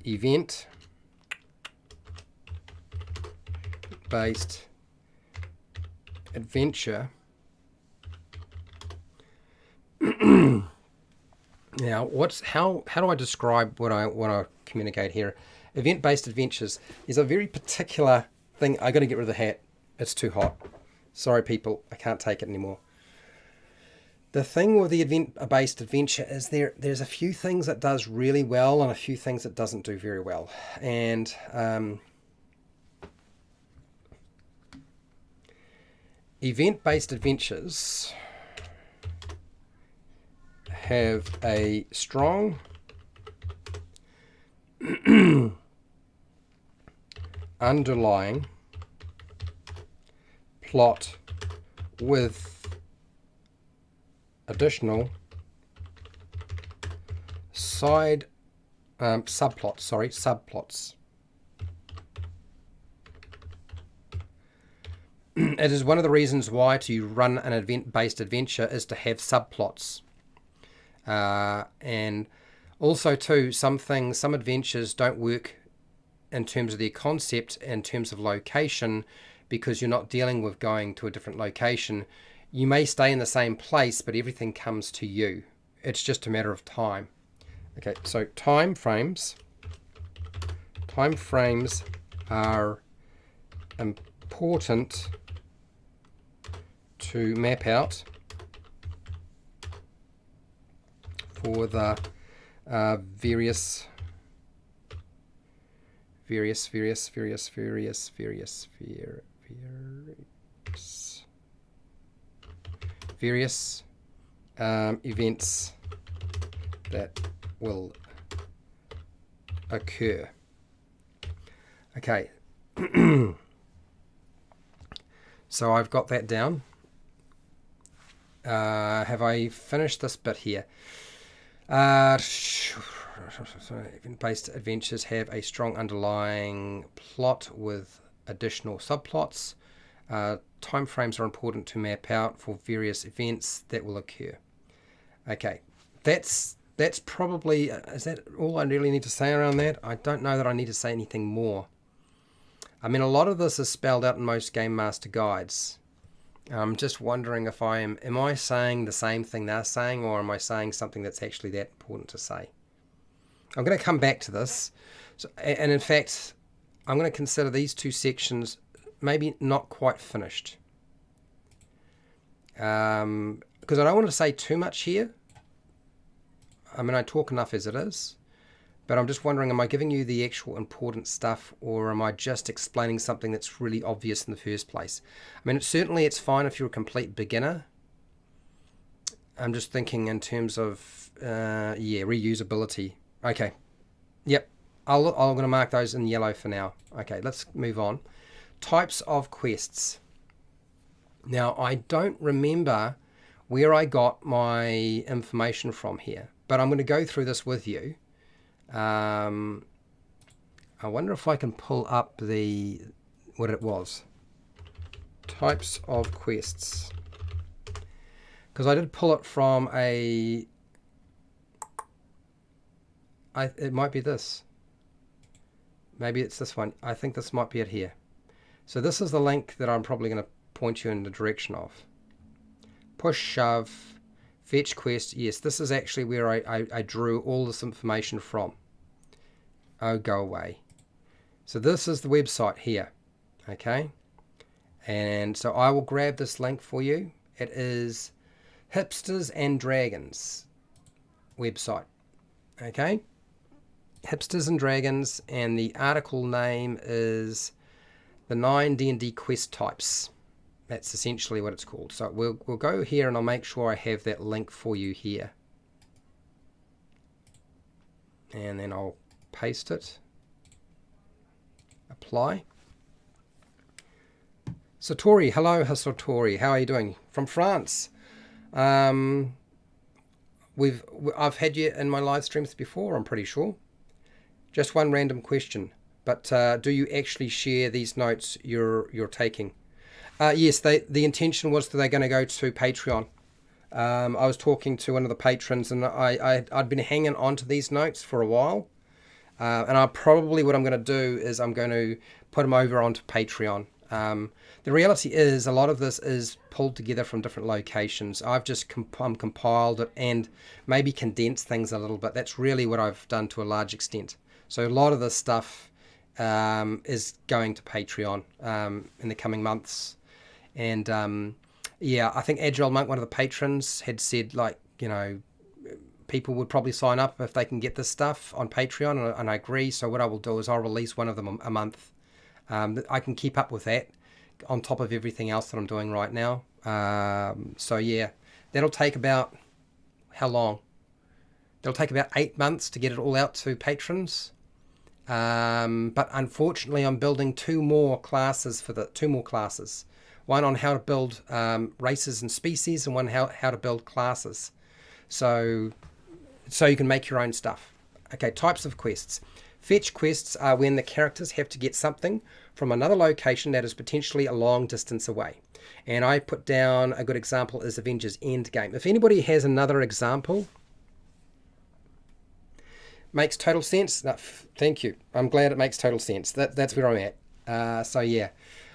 event-based adventure. Now, how do I describe what I want to communicate here? Event-based adventures is a very particular thing. I got to get rid of the hat. It's too hot. Sorry, people. I can't take it anymore. The thing with the event-based adventure is there's a few things it does really well and a few things it doesn't do very well. And event-based adventures have a strong underlying plot with additional subplots. It is one of the reasons why to run an event-based adventure is to have subplots. And also too, some adventures don't work in terms of their concept, in terms of location, because you're not dealing with going to a different location. You may stay in the same place, but everything comes to you. It's just a matter of time. Okay, so time frames are important to map out for the various events that will occur. Okay, so I've got that down. Have I finished this bit here? Event-based adventures have a strong underlying plot with additional subplots. Time frames are important to map out for various events that will occur. Okay, that's probably, is that all I really need to say around that? I don't know that I need to say anything more. I mean, a lot of this is spelled out in most Game Master guides. I'm just wondering if am I saying the same thing they're saying, or am I saying something that's actually that important to say? I'm going to come back to this. So, and in fact, I'm going to consider these two sections maybe not quite finished. Because I don't want to say too much here. I mean, I talk enough as it is. But I'm just wondering, am I giving you the actual important stuff, or am I just explaining something that's really obvious in the first place? I mean, certainly it's fine if you're a complete beginner. I'm just thinking in terms of, reusability. Okay. Yep. I'm going to mark those in yellow for now. Okay, let's move on. Types of quests. Now, I don't remember where I got my information from here, but I'm going to go through this with you. I wonder if I can pull up what it was. types of quests. Because I did pull it from a... it might be this. Maybe it's this one. I think this might be it here. So this is the link that I'm probably going to point you in the direction of. Push, shove, fetch quest. Yes, this is actually where I drew all this information from. Oh, go away. So this is the website here. Okay. And so I will grab this link for you. It is Hipsters and Dragons website. Okay. Hipsters and Dragons, and the article name is the 9 D&D quest types. That's essentially what it's called. So we'll go here and I'll make sure I have that link for you here. And then I'll paste it. Apply. Satori, hello Satori, how are you doing? From France. I've had you in my live streams before, I'm pretty sure. Just one random question, but do you actually share these notes you're taking? Yes, the intention was that they're going to go to Patreon. I was talking to one of the patrons, and I'd been hanging on to these notes for a while, and what I'm going to do is I'm going to put them over onto Patreon. The reality is a lot of this is pulled together from different locations. I've just compiled it and maybe condensed things a little bit. That's really what I've done to a large extent. So a lot of this stuff is going to Patreon in the coming months. And yeah, I think Agile Monk, one of the patrons, had said, like, you know, people would probably sign up if they can get this stuff on Patreon, and I agree. So what I will do is I'll release one of them a month. I can keep up with that on top of everything else that I'm doing right now. So yeah, that'll take about, how long? It'll take about 8 months to get it all out to patrons. But unfortunately, I'm building two more classes. One on how to build races and species, and one how to build classes. So you can make your own stuff. Okay, types of quests. Fetch quests are when the characters have to get something from another location that is potentially a long distance away. And I put down a good example is Avengers Endgame. If anybody has another example, makes total sense. No, thank you. I'm glad it makes total sense. That's where I'm at. So yeah,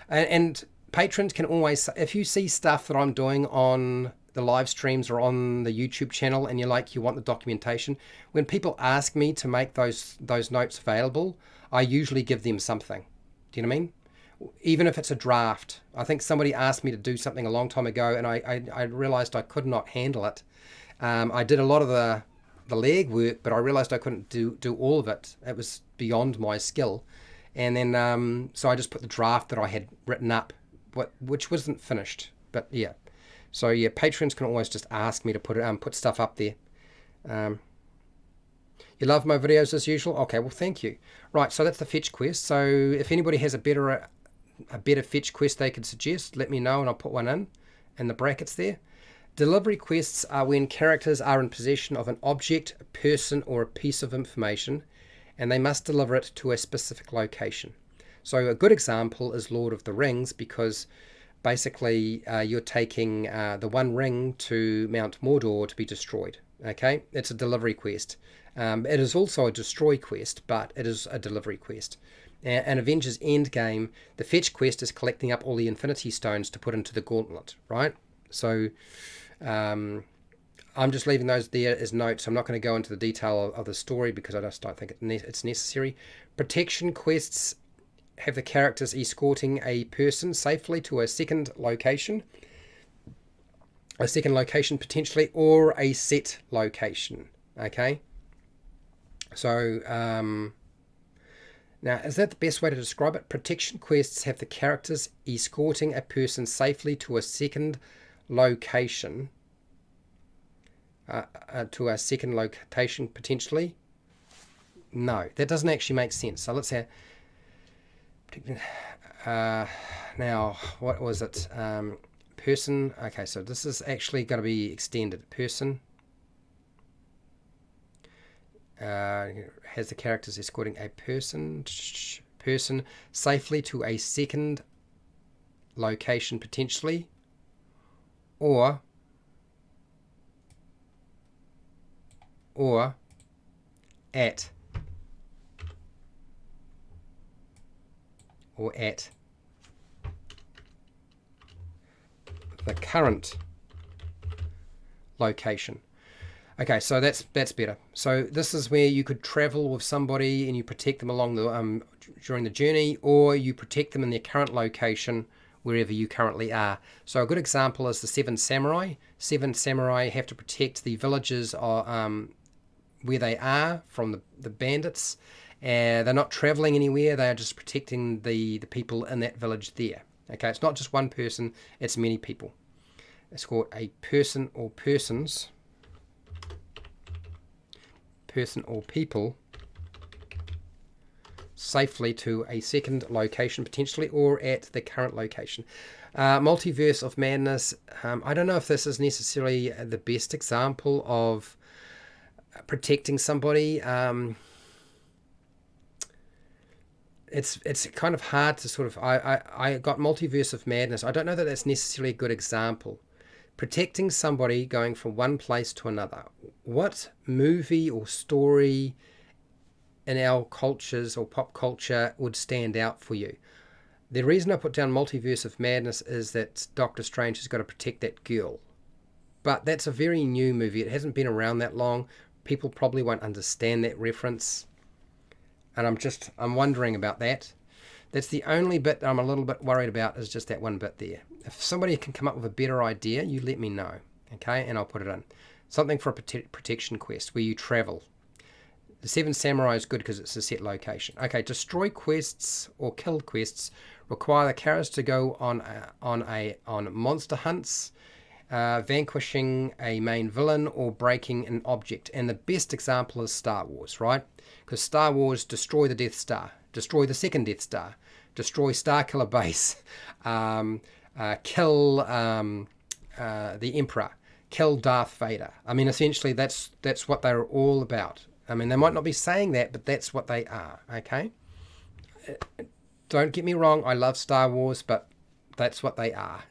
and patrons can always, if you see stuff that I'm doing on the live streams or on the YouTube channel, and you want the documentation, when people ask me to make those notes available, I usually give them something. Do you know what I mean? Even if it's a draft. I think somebody asked me to do something a long time ago, and I realized I could not handle it. I did a lot of the leg work, but I realized I couldn't do all of it. It was beyond my skill. And then so I just put the draft that I had written up, which wasn't finished. But yeah. So yeah, patrons can always just ask me to put stuff up there. You love my videos as usual? Okay, well thank you. Right, so that's the fetch quest. So if anybody has a better fetch quest they could suggest, let me know and I'll put one in the brackets there. Delivery quests are when characters are in possession of an object, a person, or a piece of information, and they must deliver it to a specific location. So a good example is Lord of the Rings, because basically you're taking the One Ring to Mount Mordor to be destroyed. Okay, it's a delivery quest. It is also a destroy quest, but it is a delivery quest. And Avengers Endgame, the fetch quest is collecting up all the Infinity Stones to put into the gauntlet, right? So I'm just leaving those there as notes. I'm not going to go into the detail of the story because I just don't think it's necessary. Protection quests have the characters escorting a person safely to a second location potentially, or a set location. Okay, so now is that the best way to describe it? Protection quests have the characters escorting a person safely to a second location potentially. No, that doesn't actually make sense. So let's say now what was it? Person. Okay, so this is actually going to be extended. Person has the characters escorting a person safely to a second location potentially, or at the current location. Okay, so that's better. So this is where you could travel with somebody and you protect them along the during the journey, or you protect them in their current location wherever you currently are. So a good example is the Seven Samurai. Seven Samurai have to protect the villages where they are from the bandits. They're not traveling anywhere. They are just protecting the people in that village there. Okay, it's not just one person, it's many people. It's called a person or persons. Person or people safely to a second location potentially, or at the current location. Multiverse of Madness. I don't know if this is necessarily the best example of protecting somebody. It's kind of hard to sort of... I got Multiverse of Madness. I don't know that that's necessarily a good example. Protecting somebody going from one place to another. What movie or story in our cultures or pop culture would stand out for you? The reason I put down Multiverse of Madness is that Doctor Strange has got to protect that girl. But that's a very new movie. It hasn't been around that long. People probably won't understand that reference. And I'm wondering about that. That's the only bit that I'm a little bit worried about, is just that one bit there. If somebody can come up with a better idea, you let me know, okay? And I'll put it in. Something for a protection quest where you travel. The Seven Samurai is good because it's a set location. Okay, destroy quests or kill quests require the characters to go on monster hunts, vanquishing a main villain, or breaking an object. And the best example is Star Wars, right? Because Star Wars, destroy the Death Star, destroy the second Death Star, destroy Starkiller Base, kill the Emperor, kill Darth Vader. I mean, essentially, that's what they're all about. I mean, they might not be saying that, but that's what they are, okay? Don't get me wrong, I love Star Wars, but that's what they are.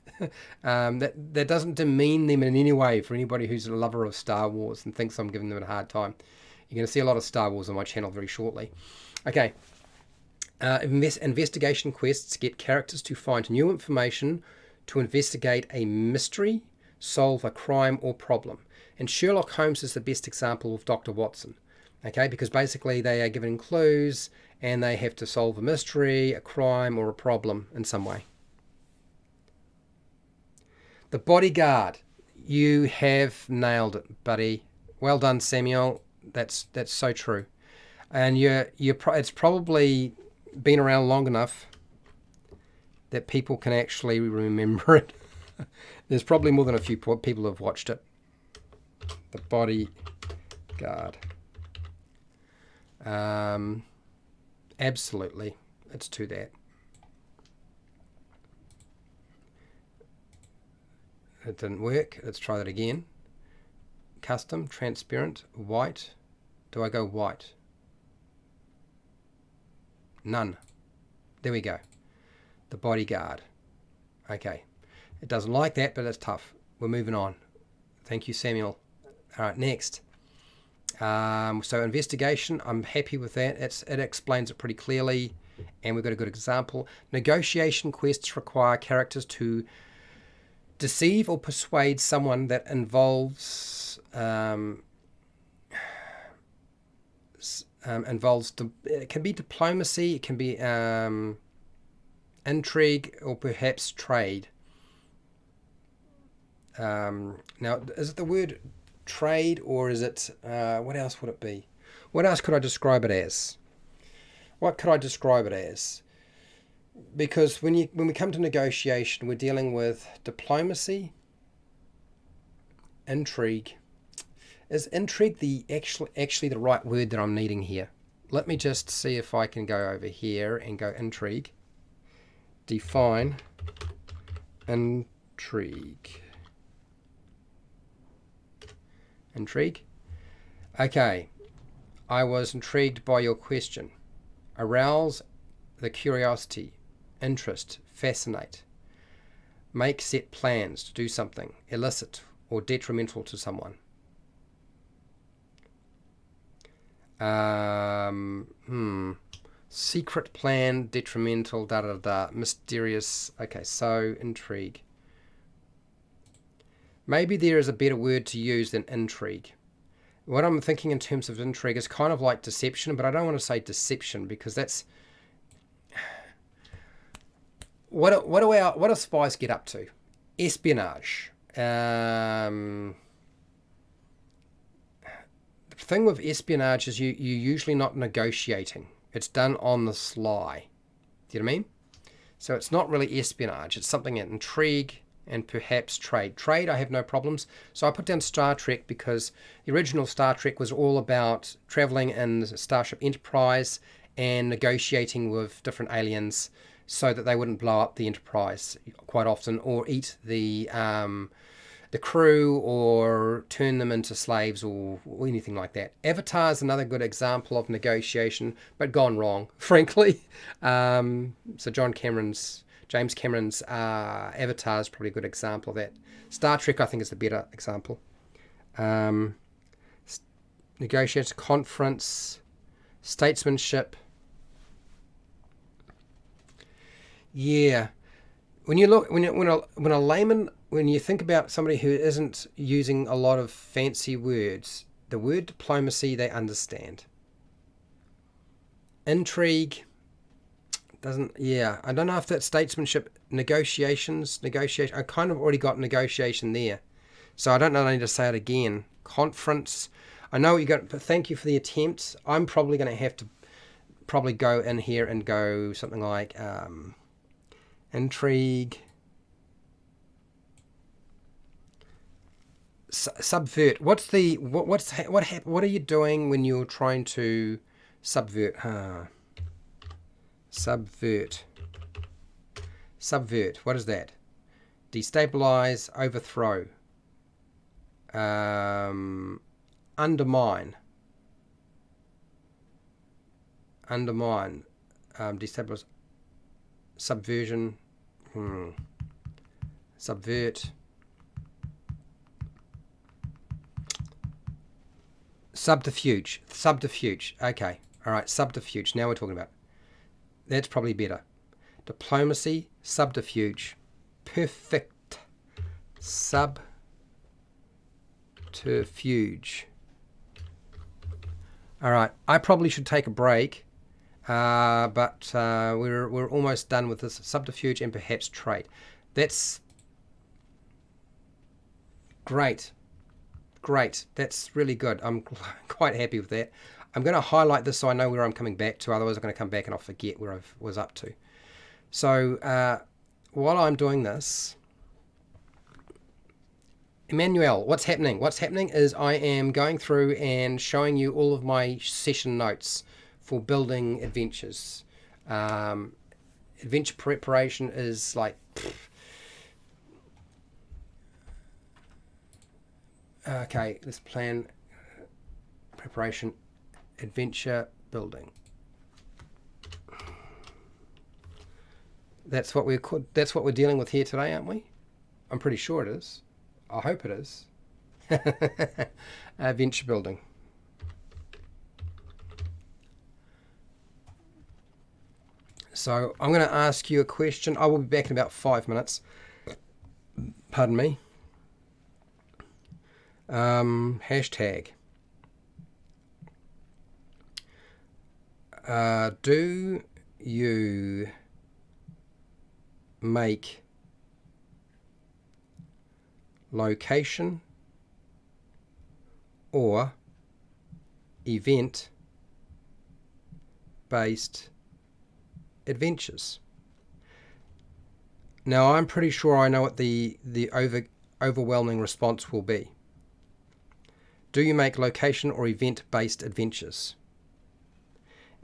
That doesn't demean them in any way for anybody who's a lover of Star Wars and thinks I'm giving them a hard time. You're going to see a lot of Star Wars on my channel very shortly. Okay. Investigation quests get characters to find new information, to investigate a mystery, solve a crime or problem. And Sherlock Holmes is the best example of Dr. Watson. Okay, because basically they are given clues and they have to solve a mystery, a crime, or a problem in some way. The Bodyguard. You have nailed it, buddy. Well done, Samuel. That's so true. And it's probably been around long enough that people can actually remember it. There's probably more than a few people have watched it. The Bodyguard. Absolutely, it's to that. It didn't work. Let's try that again. Custom, transparent, white. Do I go white? None. There we go. The Bodyguard. Okay. It doesn't like that, but it's tough. We're moving on. Thank you, Samuel. All right, next. So investigation, I'm happy with that. It explains it pretty clearly, and we've got a good example. Negotiation quests require characters to deceive or persuade someone that involves it can be diplomacy, it can be intrigue, or perhaps trade. Now, is it the word trade, or is it what else would it be? What else could I describe it as? What could I describe it as? Because when we come to negotiation, we're dealing with diplomacy, intrigue. Is intrigue the actually the right word that I'm needing here? Let me just see if I can go over here and go intrigue. Define intrigue. Intrigue. Okay. I was intrigued by your question. Arouse the curiosity, interest, fascinate. Make set plans to do something illicit or detrimental to someone. Secret plan, detrimental, da da da, mysterious. Okay, so intrigue. Maybe there is a better word to use than intrigue. What I'm thinking in terms of intrigue is kind of like deception, but I don't want to say deception because that's what do spies get up to? Espionage. The thing with espionage is you're usually not negotiating. It's done on the sly. Do you know what I mean? So it's not really espionage. It's something in intrigue and perhaps trade. Trade, I have no problems. So I put down Star Trek because the original Star Trek was all about traveling in Starship Enterprise and negotiating with different aliens so that they wouldn't blow up the Enterprise quite often or eat the crew or turn them into slaves or anything like that. Avatar is another good example of negotiation, but gone wrong, frankly. So James Cameron's Avatar is probably a good example of that. Star Trek, I think, is the better example. Negotiation, conference, statesmanship. Yeah, when you look when a layman, when you think about somebody who isn't using a lot of fancy words, the word diplomacy they understand. Intrigue doesn't. Yeah, I don't know if that's statesmanship. Negotiation. I kind of already got negotiation there, so I don't know. I need to say it again. Conference. I know what you got, but thank you for the attempt. I'm probably going to have to go in here and go something like intrigue. Subvert. What are you doing when you're trying to subvert? Subvert. What is that? Destabilize, overthrow, undermine, destabilize, subversion, subvert. Subterfuge. Okay. All right. Subterfuge. Now we're talking about. That's probably better. Diplomacy. Subterfuge. Perfect. Subterfuge. All right. I probably should take a break, but we're almost done with this. Subterfuge and perhaps trade. That's great. That's really good. I'm quite happy with that. I'm going to highlight this so I know where I'm coming back to. Otherwise I'm going to come back and I'll forget where I was up to. So while I'm doing this, Emmanuel, what's happening? What's happening is I am going through and showing you all of my session notes for building adventures. Adventure preparation is like... Okay, let's plan preparation, adventure building. That's what we're dealing with here today, aren't we? I'm pretty sure it is. I hope it is. Adventure building. So I'm going to ask you a question. I will be back in about 5 minutes. Pardon me. Hashtag. Do you make location or event based adventures? Now I'm pretty sure I know what the overwhelming response will be. Do you make location or event-based adventures?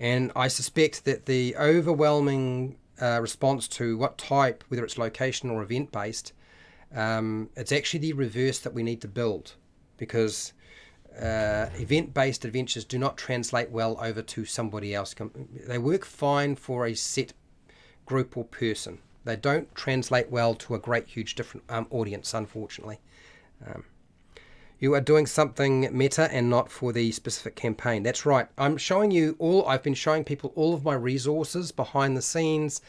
And I suspect that the overwhelming response to what type, whether it's location or event-based, it's actually the reverse that we need to build, because event-based adventures do not translate well over to somebody else. They work fine for a set group or person, They don't translate well to a great, huge, different audience, unfortunately. You are doing something meta and not for the specific campaign. That's right. I've been showing people all of my resources behind the scenes,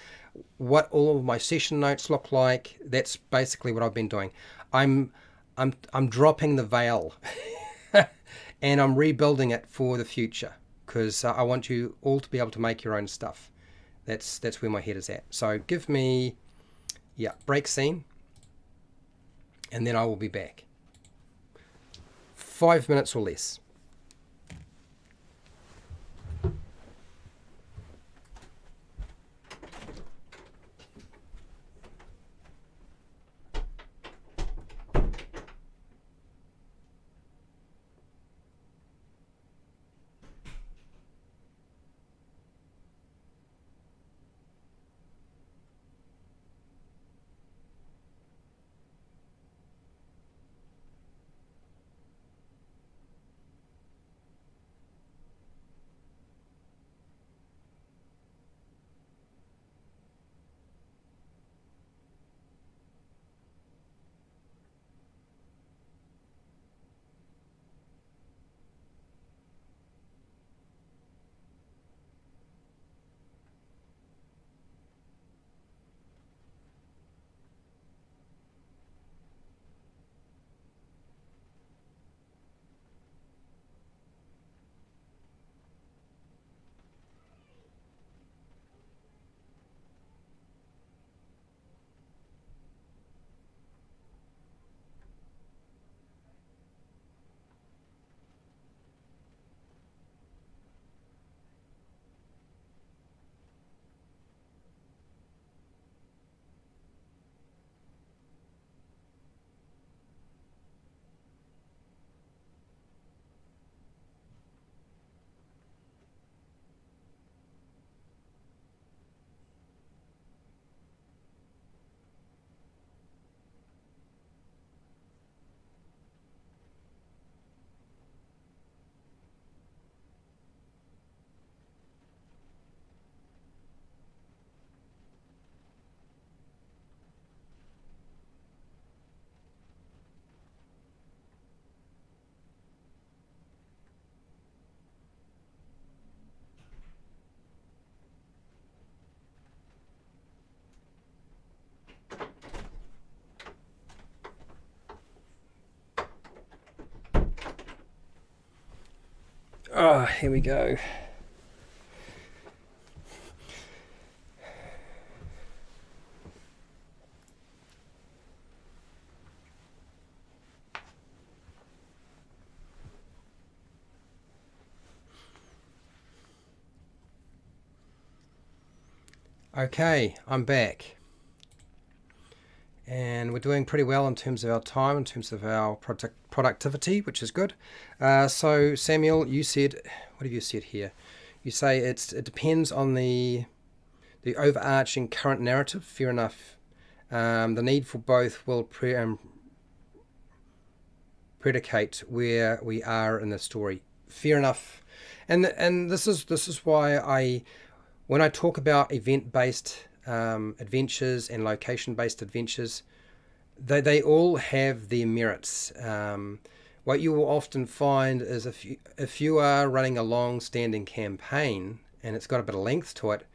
what all of my session notes look like. That's basically what I've been doing. I'm dropping the veil and I'm rebuilding it for the future, because I want you all to be able to make your own stuff. That's where my head is at. So give me, break scene, and then I will be back. 5 minutes or less. Oh, here we go. Okay, I'm back. And we're doing pretty well in terms of our time, in terms of our productivity, which is good. So Samuel, you said, what have you said here? You say it depends on the overarching current narrative. Fair enough. The need for both will predicate where we are in the story. Fair enough. And this is why when I talk about event-based adventures and location-based adventures, they all have their merits. What you will often find is if you are running a long-standing campaign and it's got a bit of length to it,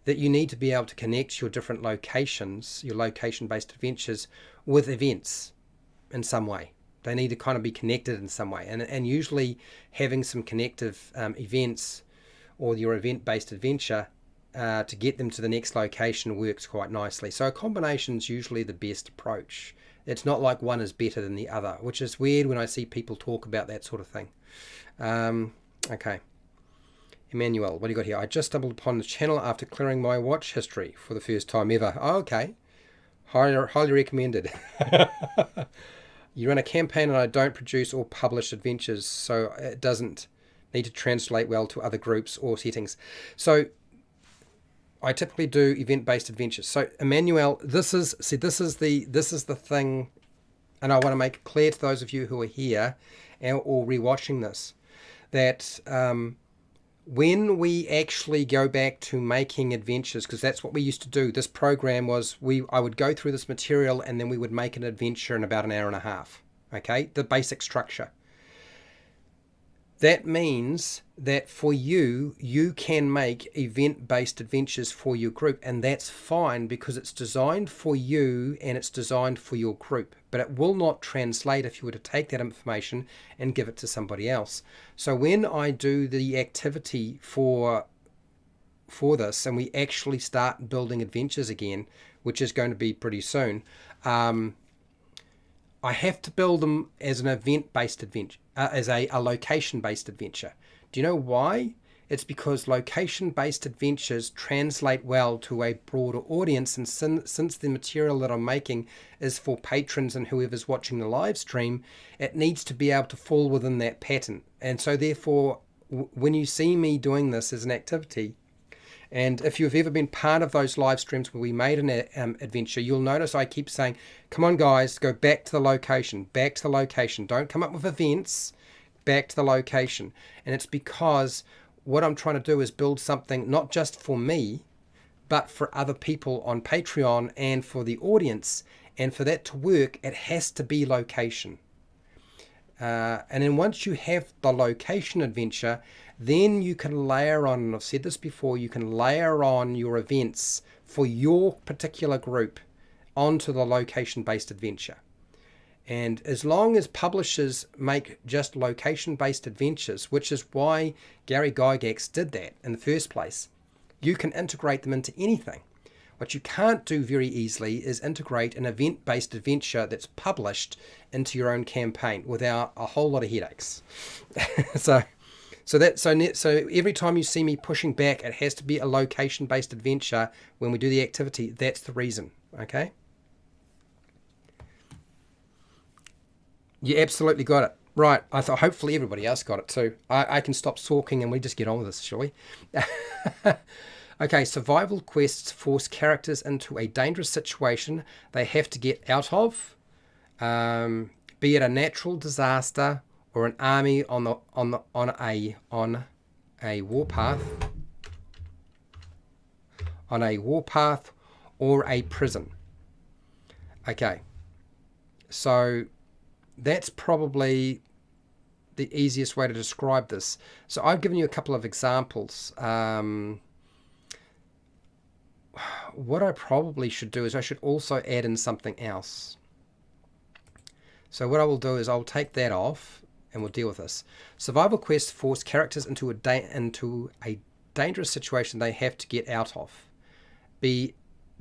that you need to be able to connect your different locations, your location-based adventures, with events in some way. They need to kind of be connected in some way, and usually having some connective events or your event-based adventure to get them to the next location works quite nicely. So a combination is usually the best approach. It's not like one is better than the other, which is weird when I see people talk about that sort of thing. Okay. Emmanuel, what do you got here? I just stumbled upon the channel after clearing my watch history for the first time ever. Oh, okay. Highly recommended. You run a campaign and I don't produce or publish adventures, so it doesn't need to translate well to other groups or settings. So I typically do event-based adventures. So Emmanuel, this is the thing, and I want to make it clear to those of you who are here or rewatching this, that when we actually go back to making adventures, because that's what we used to do. This program was I would go through this material and then we would make an adventure in about an hour and a half. Okay, the basic structure. That means that for you, you can make event-based adventures for your group, and that's fine because it's designed for you and it's designed for your group. But it will not translate if you were to take that information and give it to somebody else. So when I do the activity for this and we actually start building adventures again, which is going to be pretty soon, I have to build them as an event-based adventure, as a location-based adventure. Do you know why? It's because location-based adventures translate well to a broader audience, and since the material that I'm making is for patrons and whoever's watching the live stream, it needs to be able to fall within that pattern. And so therefore, when you see me doing this as an activity, and if you've ever been part of those live streams where we made an adventure, you'll notice I keep saying, come on guys, go back to the location, back to the location. Don't come up with events, back to the location. And it's because what I'm trying to do is build something not just for me, but for other people on Patreon and for the audience. And for that to work, it has to be location. And then once you have the location adventure, then you can layer on, and I've said this before, you can layer on your events for your particular group onto the location-based adventure. And as long as publishers make just location-based adventures, which is why Gary Gygax did that in the first place, you can integrate them into anything. What you can't do very easily is integrate an event-based adventure that's published into your own campaign without a whole lot of headaches. So every time you see me pushing back, it has to be a location-based adventure when we do the activity. That's the reason, okay? You absolutely got it. Right, I thought hopefully everybody else got it too. I can stop talking and we just get on with this, shall we? Okay, survival quests force characters into a dangerous situation they have to get out of, be it a natural disaster or an army on a warpath, or a prison. Okay, so that's probably the easiest way to describe this. So I've given you a couple of examples. What I probably should do is I should also add in something else. So what I will do is I'll take that off and we'll deal with this. Survival quests force characters into a dangerous situation they have to get out of. Be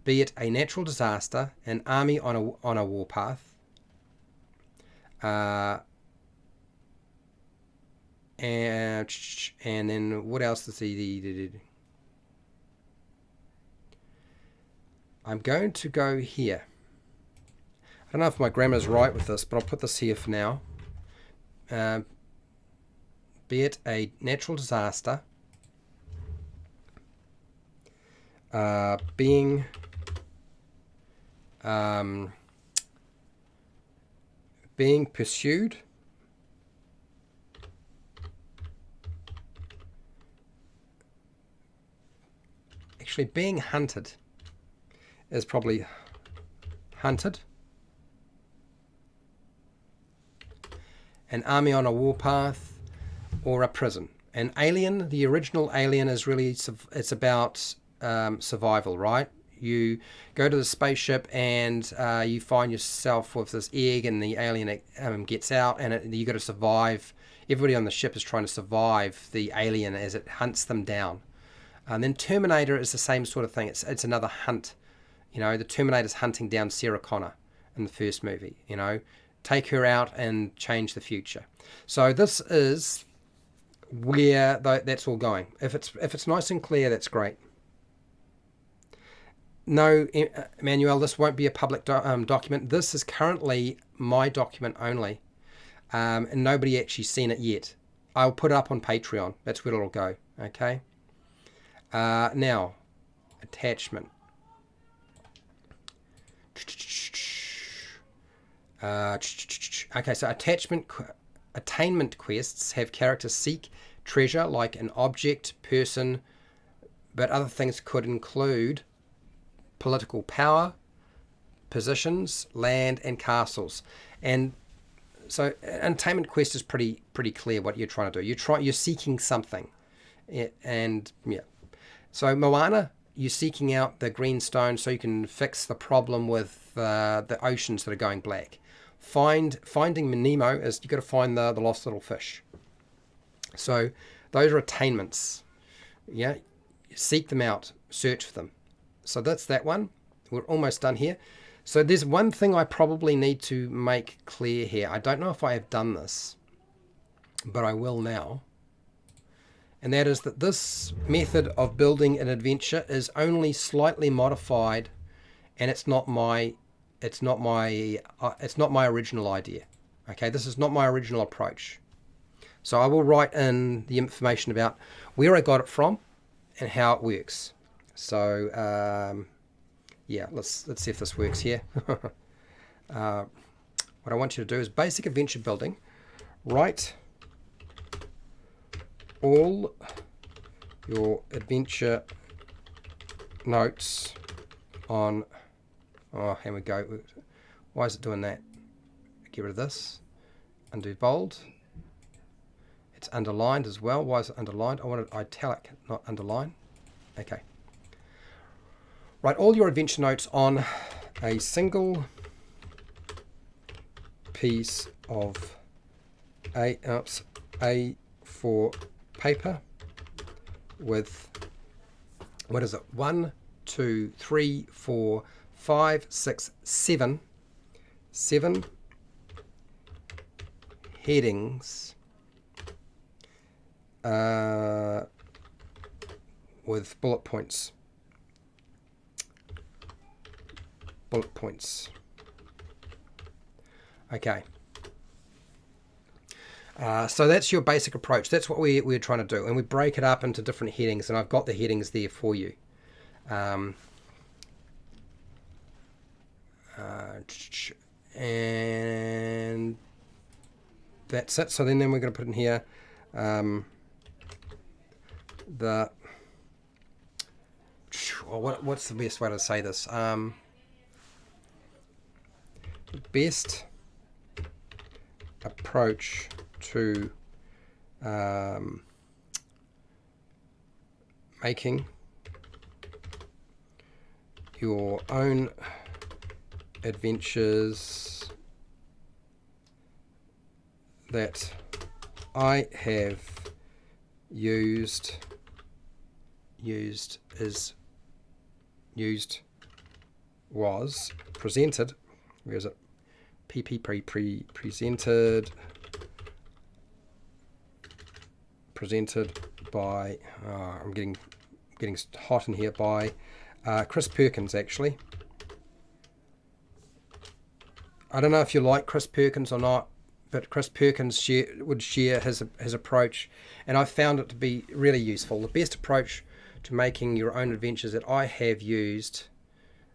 it a natural disaster, an army on a warpath, and then what else does he... I'm going to go here. I don't know if my grammar's right with this, but I'll put this here for now. Be it a natural disaster, being pursued, actually being hunted is probably hunted. An army on a warpath or a prison. An alien, the original Alien is really, it's about survival, right? You go to the spaceship and you find yourself with this egg and the alien gets out and you got to survive. Everybody on the ship is trying to survive the alien as it hunts them down. And then Terminator is the same sort of thing. It's another hunt. You know, the Terminator's hunting down Sarah Connor in the first movie, you know. Take her out and change the future. So this is where that's all going. If it's nice and clear, that's great. No, Emmanuel, this won't be a public document. This is currently my document only, and nobody actually seen it yet. I'll put it up on Patreon. That's where it'll go. Okay. Now, attachment. Okay, so attainment quests have characters seek treasure, like an object, person, but other things could include political power, positions, land, and castles. And so Entertainment Quest is pretty clear what you're trying to do. You're seeking something. And yeah. So Moana, you're seeking out the green stone so you can fix the problem with the oceans that are going black. Finding Nemo is you've got to find the lost little fish. So those are attainments. Yeah. Seek them out, search for them. So that's that one. We're almost done here. So there's one thing I probably need to make clear here. I don't know if I have done this, but I will now. And that is that this method of building an adventure is only slightly modified, and it's not my original idea. Okay, this is not my original approach. So I will write in the information about where I got it from and how it works. So yeah, let's see if this works here. What I want you to do is basic adventure building. Write all your adventure notes on. Oh, here we go. Why is it doing that? Get rid of this. Undo bold. It's underlined as well. Why is it underlined? I want it italic, not underline. Okay. Write all your adventure notes on a single piece of A4 paper with, what is it, 1, 2, 3, 4, 5, 6, 7 headings with bullet points. Okay. So that's your basic approach. That's what we're trying to do. And we break it up into different headings, and I've got the headings there for you. And that's it. So then we're going to put in here what's the best way to say this? Best approach to making your own adventures that I have used was presented. Where is it? Presented by I'm getting hot in here, by Chris Perkins. Actually, I don't know if you like Chris Perkins or not, but Chris Perkins would share his approach, and I found it to be really useful. The best approach to making your own adventures that I have used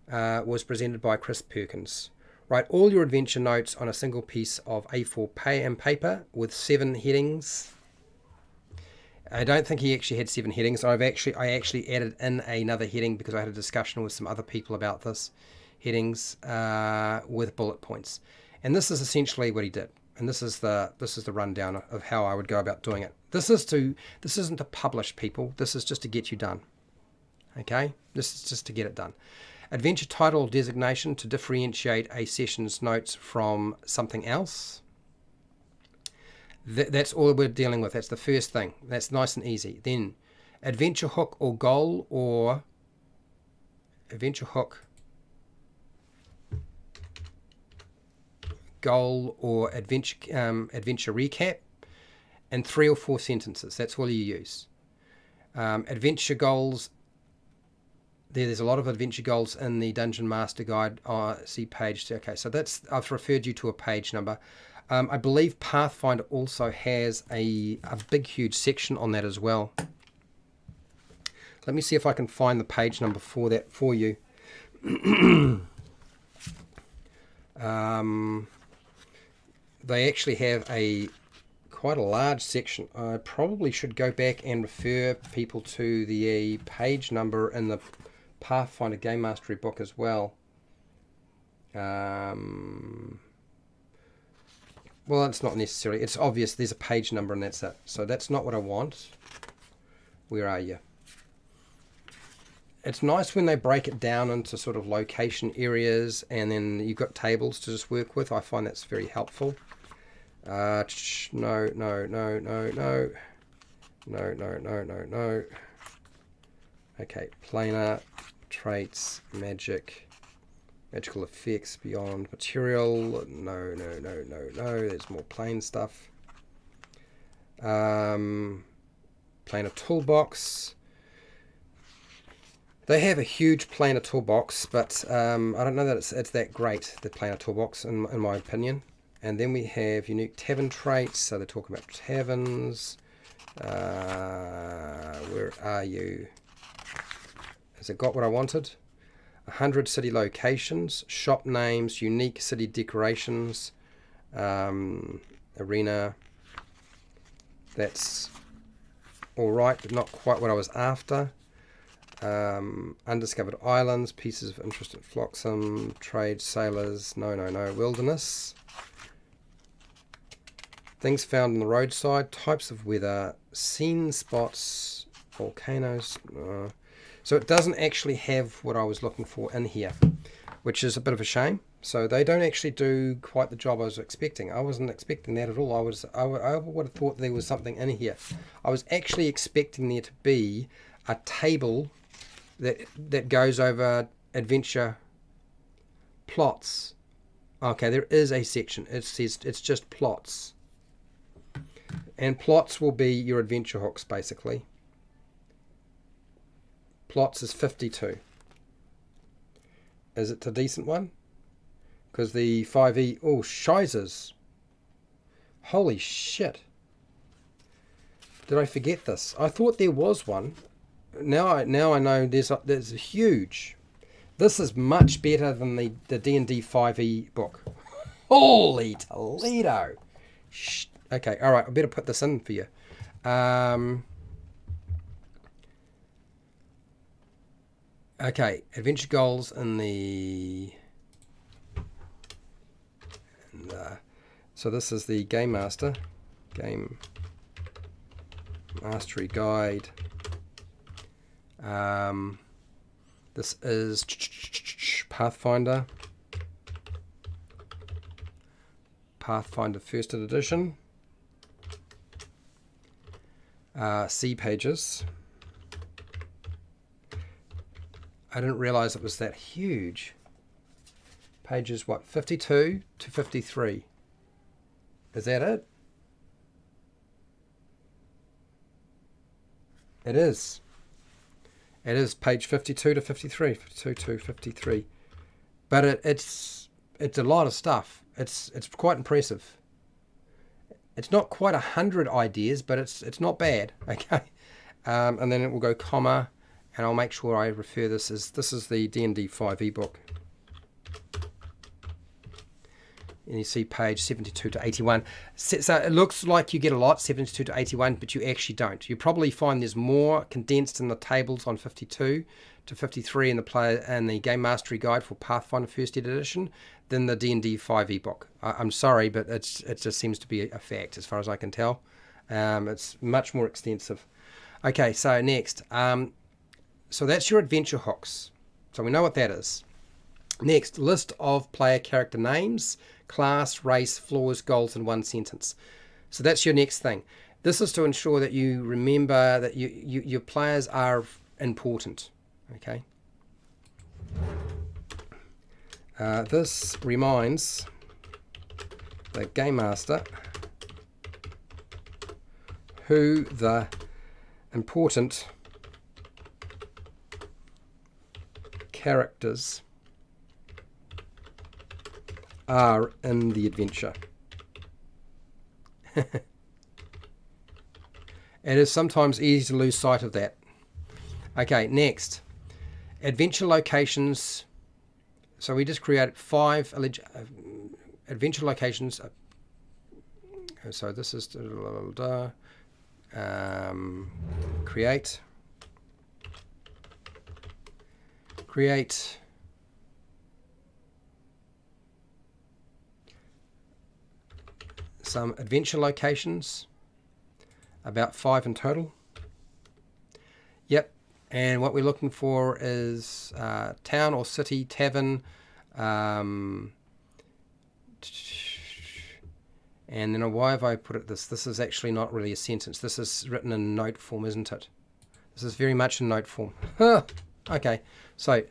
was presented by Chris Perkins. Write all your adventure notes on a single piece of A4 paper with 7 headings. I don't think he actually had 7 headings. I actually added in another heading because I had a discussion with some other people about this. Headings with bullet points, and this is essentially what he did. And this is the rundown of how I would go about doing it. This isn't to publish, people. This is just to get you done. Okay, this is just to get it done. Adventure title designation to differentiate a session's notes from something else. That's all we're dealing with. That's the first thing. That's nice and easy. Then adventure hook or goal, or adventure hook, goal, or adventure recap, and 3 or 4 sentences. That's all you use. Adventure goals. There's a lot of adventure goals in the Dungeon Master Guide. See page. Okay, so I've referred you to a page number. I believe Pathfinder also has a big, huge section on that as well. Let me see if I can find the page number for that for you. They actually have a quite a large section. I probably should go back and refer people to the page number in the Pathfinder Game Mastery book as well. Well, it's not necessary. It's obvious there's a page number and that's it. So that's not what I want. Where are you? It's nice when they break it down into sort of location areas and then you've got tables to just work with. I find that's very helpful. No. Okay, planar, traits, magical effects, beyond material. No. There's more plain stuff. Planar toolbox. They have a huge planar toolbox, but I don't know that it's that great, the planar toolbox, in my opinion. And then we have unique tavern traits, so they're talking about taverns. Where are you? Has it got what I wanted? 100 city locations, shop names, unique city decorations, arena. That's alright, but not quite what I was after. Undiscovered islands, pieces of interest at Flotsam, trade, sailors, no, wilderness. Things found on the roadside, types of weather, scene spots, volcanoes. So it doesn't actually have what I was looking for in here, which is a bit of a shame. So they don't actually do quite the job I was expecting. I wasn't expecting that at all. I would have thought there was something in here. I was actually expecting there to be a table that goes over adventure plots. Okay, there is a section. It says it's just plots. And plots will be your adventure hooks, basically. Plots is 52. Is it a decent one? Because the 5e... Oh, shizers. Holy shit. Did I forget this? I thought there was one. Now I know there's a huge. This is much better than the D&D 5e book. Holy Toledo. Shh. Okay, all right, I better put this in for you. Okay, adventure goals in the... so this is the Game Mastery Guide. This is Pathfinder 1st edition. C pages. I didn't realize it was that huge. Pages, what, 52 to 53? Is that it? It is. It is page 52 to 53. 52 to 53. But it's a lot of stuff. It's quite impressive. It's not quite 100 ideas, but it's not bad. Okay. And then it will go comma, and I'll make sure I refer this as the D&D 5e book. And you see page 72 to 81. So it looks like you get a lot, 72 to 81, but you actually don't. You probably find there's more condensed in the tables on 52 to 53 in the Game Mastery Guide for Pathfinder 1st edition than the D&D 5e book. I'm sorry, but it just seems to be a fact as far as I can tell. It's much more extensive. Okay, so next. So that's your adventure hooks. So we know what that is. Next, list of player character names, class, race, flaws, goals in one sentence. So that's your next thing. This is to ensure that you remember that your players are important. Okay. This reminds the Game Master who the important characters are in the adventure. It is sometimes easy to lose sight of that. Okay, next. Adventure locations. So we just created 5 adventure locations. So this is create some adventure locations, about 5 in total. Yep, and what we're looking for is town or city, tavern, and then why have I put it this? This is actually not really a sentence. This is written in note form, isn't it? This is very much in note form. Okay, so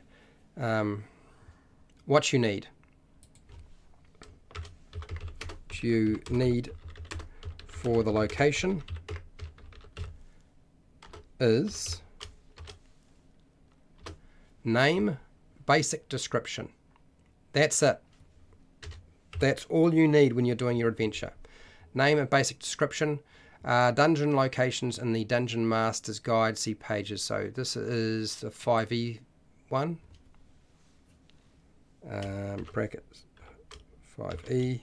what you need. What you need for the location is name, basic description. That's it. That's all you need when you're doing your adventure. Name and basic description. Dungeon locations in the Dungeon Master's Guide, see pages. So this is the 5e one. Brackets 5e.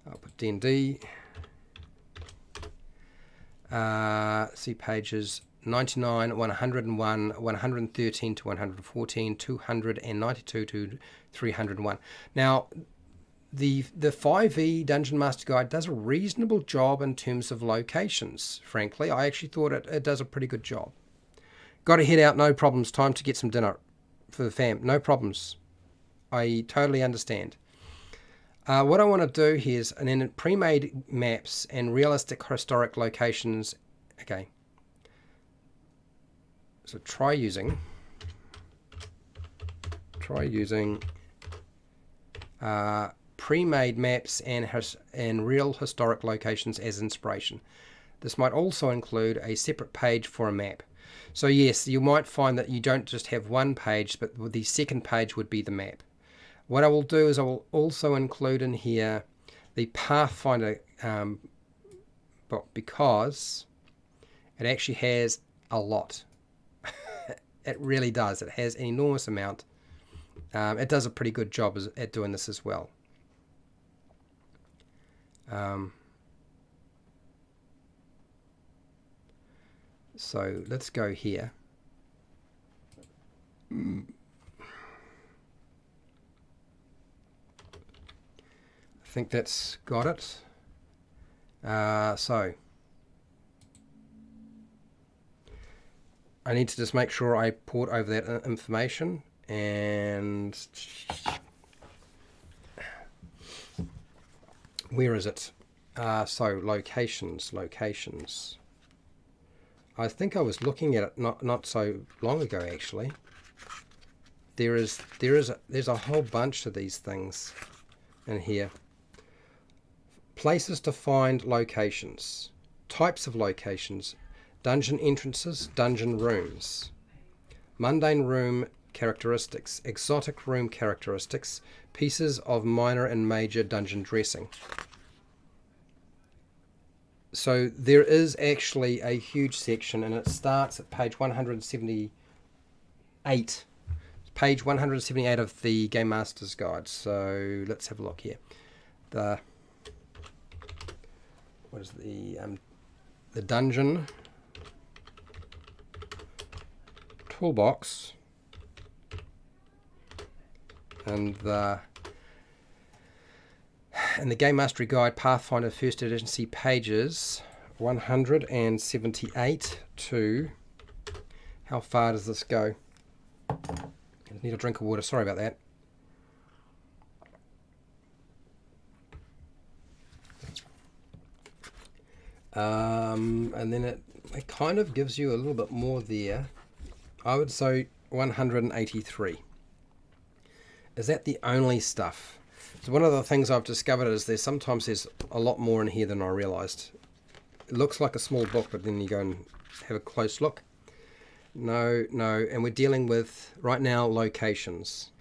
I'll put D&D. See pages 99, 101, 113 to 114, 292 to 301. Now, the 5e Dungeon Master Guide does a reasonable job in terms of locations, frankly. I actually thought it does a pretty good job. Got to head out, no problems. Time to get some dinner for the fam. No problems. I totally understand. What I want to do here is, and then pre-made maps and realistic historic locations. Okay. So try using pre-made maps and real historic locations as inspiration. This might also include a separate page for a map. So yes, you might find that you don't just have one page, but the second page would be the map. What I will do is I will also include in here the Pathfinder book, because it actually has a lot. It really does. It has an enormous amount. It does a pretty good job at doing this as well. So let's go here. I think that's got it. So I need to just make sure I port over that information, and where is it? So locations. I think I was looking at it not so long ago actually. There's a whole bunch of these things in here. Places to find locations, types of locations, dungeon entrances, dungeon rooms, mundane room characteristics, exotic room characteristics, pieces of minor and major dungeon dressing. So there is actually a huge section, and it starts at page 178. Page 178 of the Game Master's Guide. So let's have a look here. What is the dungeon toolbox, and the Game Mastery Guide Pathfinder First Edition, see pages 178 to, how far does this go? I need a drink of water, sorry about that. And then it kind of gives you a little bit more there. I would say 183. Is that the only stuff? So one of the things I've discovered is there's a lot more in here than I realized. It looks like a small book, but then you go and have a close look. No, and we're dealing with right now locations.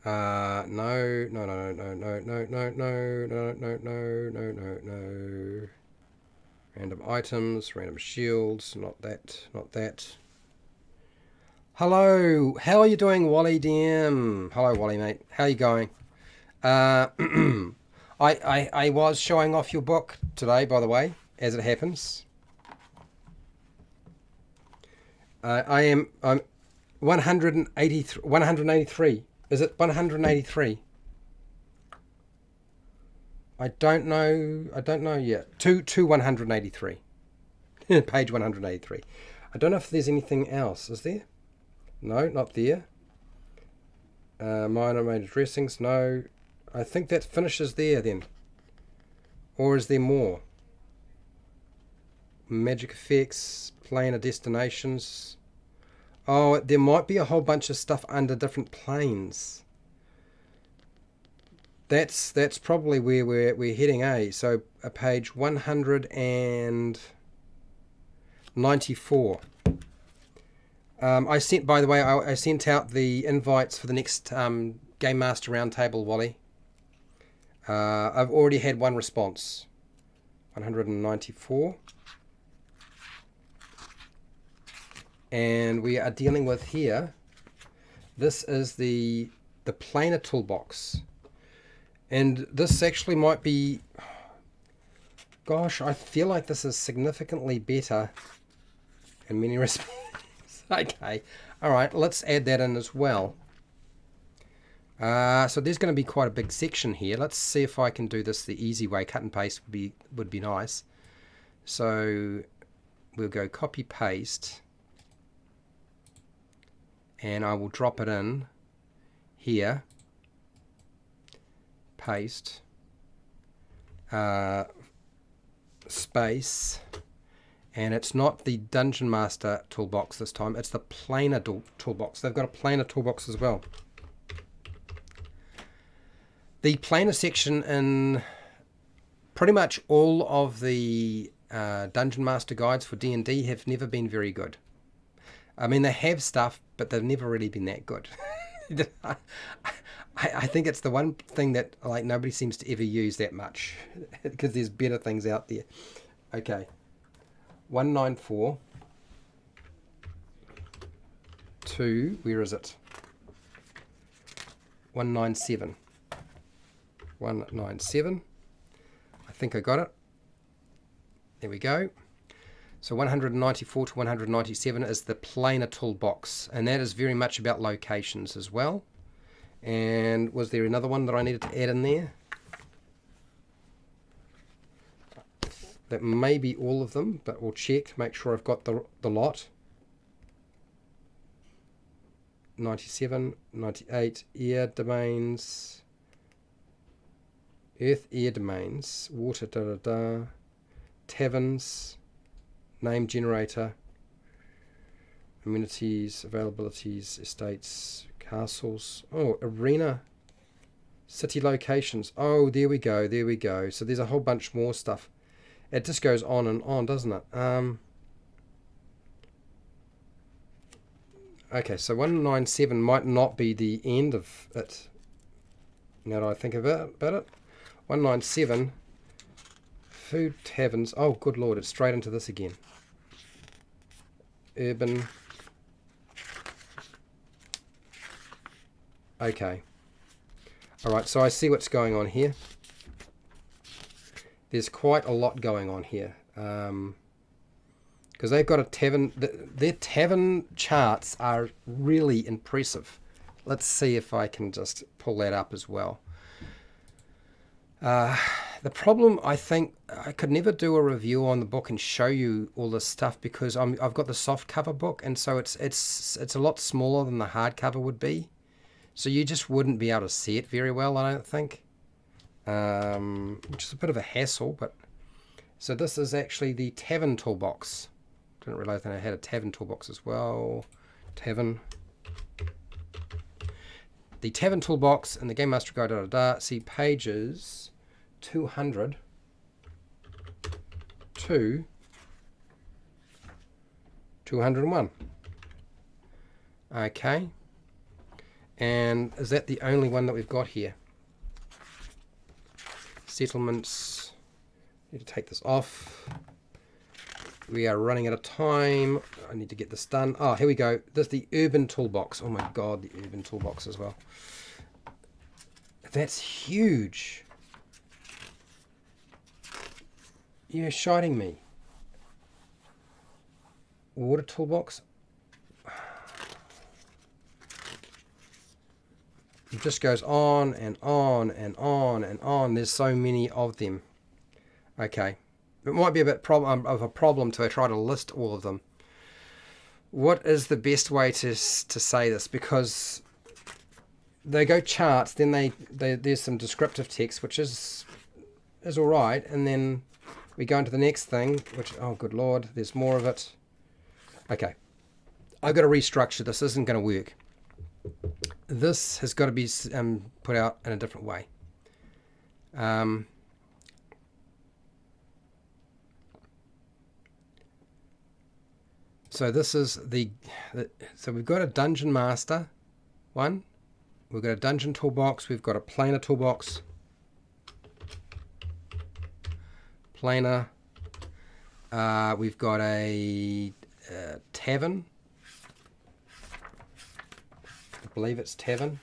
No. Random items, random shields, not that. Hello, how are you doing, Wally DM? Hello, Wally, mate. How are you going? I I was showing off your book today, by the way, as it happens. I'm 183. 183. Is it 183? I don't know yet. To 183. Page 183. I don't know if there's anything else. Is there? No, not there. Minor major dressings. No. I think that finishes there then. Or is there more? Magic effects, planar destinations. Oh, there might be a whole bunch of stuff under different planes. That's probably where we're heading, eh? So page 194. I sent, by the way, I sent out the invites for the next Game Master Roundtable, Wally. I've already had one response. 194. And we are dealing with here, this is the planar toolbox. And this actually might be, gosh, I feel like this is significantly better in many respects. Okay, all right, let's add that in as well. So there's going to be quite a big section here. Let's see if I can do this the easy way. Cut and paste would be nice. So we'll go copy paste. And I will drop it in here, paste, space, and it's not the Dungeon Master toolbox this time, it's the planar toolbox. They've got a planar toolbox as well. The planar section in pretty much all of the Dungeon Master guides for D&D have never been very good. I mean, they have stuff, but they've never really been that good. I think it's the one thing that like nobody seems to ever use that much because there's better things out there. Okay, 194 to, where is it? 197. 197. I think I got it. There we go. So 194 to 197 is the planar toolbox, and that is very much about locations as well. And was there another one that I needed to add in there? That may be all of them, but we'll check, make sure I've got the lot. 97, 98, air domains, earth air domains, water taverns, name generator, amenities, availabilities, estates, castles. Oh, arena, city locations. Oh, there we go, there we go. So there's a whole bunch more stuff. It just goes on and on, doesn't it? Okay, so 197 might not be the end of it. Now that I think about it. 197, food taverns. Oh, good lord, it's straight into this again. Urban. Okay. Alright, so I see what's going on here. There's quite a lot going on here. Because they've got a tavern. Their tavern charts are really impressive. Let's see if I can just pull that up as well. The problem, I think, I could never do a review on the book and show you all this stuff because I've got the soft cover book, and so it's a lot smaller than the hardcover would be. So you just wouldn't be able to see it very well, I don't think. Which is a bit of a hassle, but so this is actually the tavern toolbox. Didn't realize that I had a tavern toolbox as well. Tavern. The tavern toolbox and the Game Master Guide, see pages 200 to 201. Okay. And is that the only one that we've got here? Settlements. Need to take this off. We are running out of time. I need to get this done. Oh, here we go. There's the urban toolbox. Oh my god, the urban toolbox as well. That's huge. You're shiting me. Water toolbox. It just goes on and on and on and on. There's so many of them. Okay. It might be a bit of a problem to try to list all of them. What is the best way to say this? Because they go charts, then there's some descriptive text, which is all right, and then we go into the next thing, which, oh good lord, there's more of it. Okay, I've got to restructure this. This isn't going to work. This has got to be put out in a different way. So this is so we've got a dungeon master one. We've got a dungeon toolbox. We've got a planar toolbox. Planar. We've got a tavern. I believe it's tavern.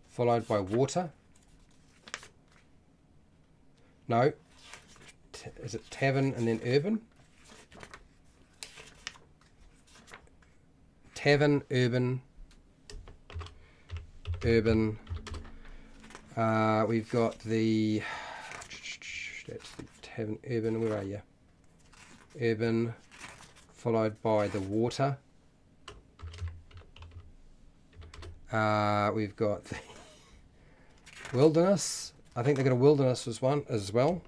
Followed by water. No. Is it tavern and then urban? Tavern, urban. Urban. We've got the... That's the tavern, urban. Where are you? Urban, followed by the water. We've got the wilderness. I think they've got a wilderness as well.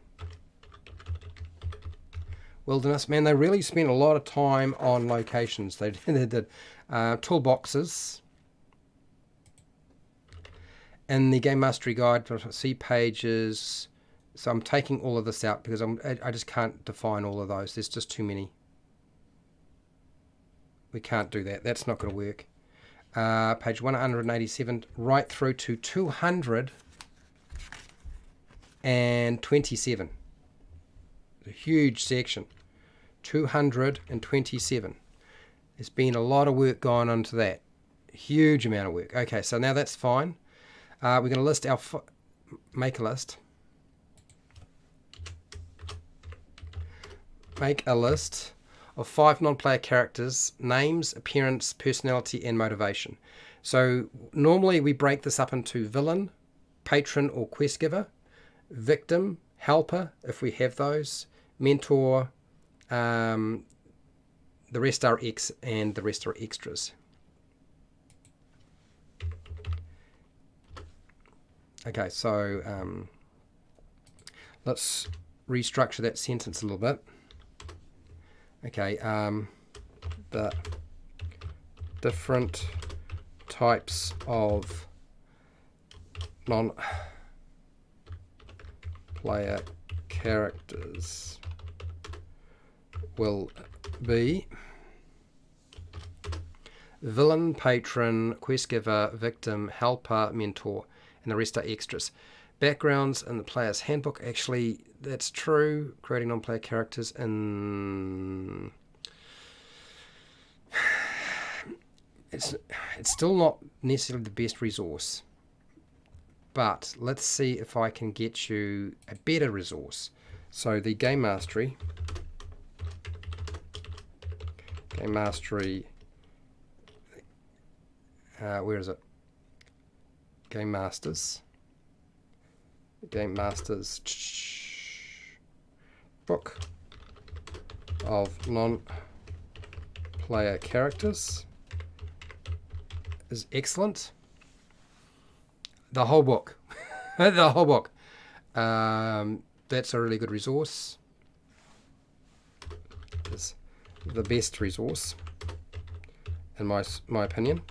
Wilderness, man, they really spent a lot of time on locations. They did toolboxes. And the Game Mastery Guide, see pages. So I'm taking all of this out because I just can't define all of those. There's just too many. We can't do that. That's not going to work. Page 187 right through to 227. A huge section. 227. There's been a lot of work gone onto that. Huge amount of work. Okay, so now that's fine. We're going to list our... Make a list. Make a list of 5 non-player characters, names, appearance, personality, and motivation. So normally we break this up into villain, patron or quest giver, victim, helper, if we have those, mentor, the rest are X, and the rest are extras. Okay, so let's restructure that sentence a little bit. Okay, the different types of non-player characters will be villain, patron, quest giver, victim, helper, mentor, and the rest are extras. Backgrounds in the player's handbook. Actually, that's true. Creating non-player characters in... It's still not necessarily the best resource. But let's see if I can get you a better resource. So the Game Mastery. Game Mastery. Where is it? Game Masters. Game Masters book of non-player characters is excellent. The whole book. The whole book. That's a really good resource. It's the best resource in my opinion.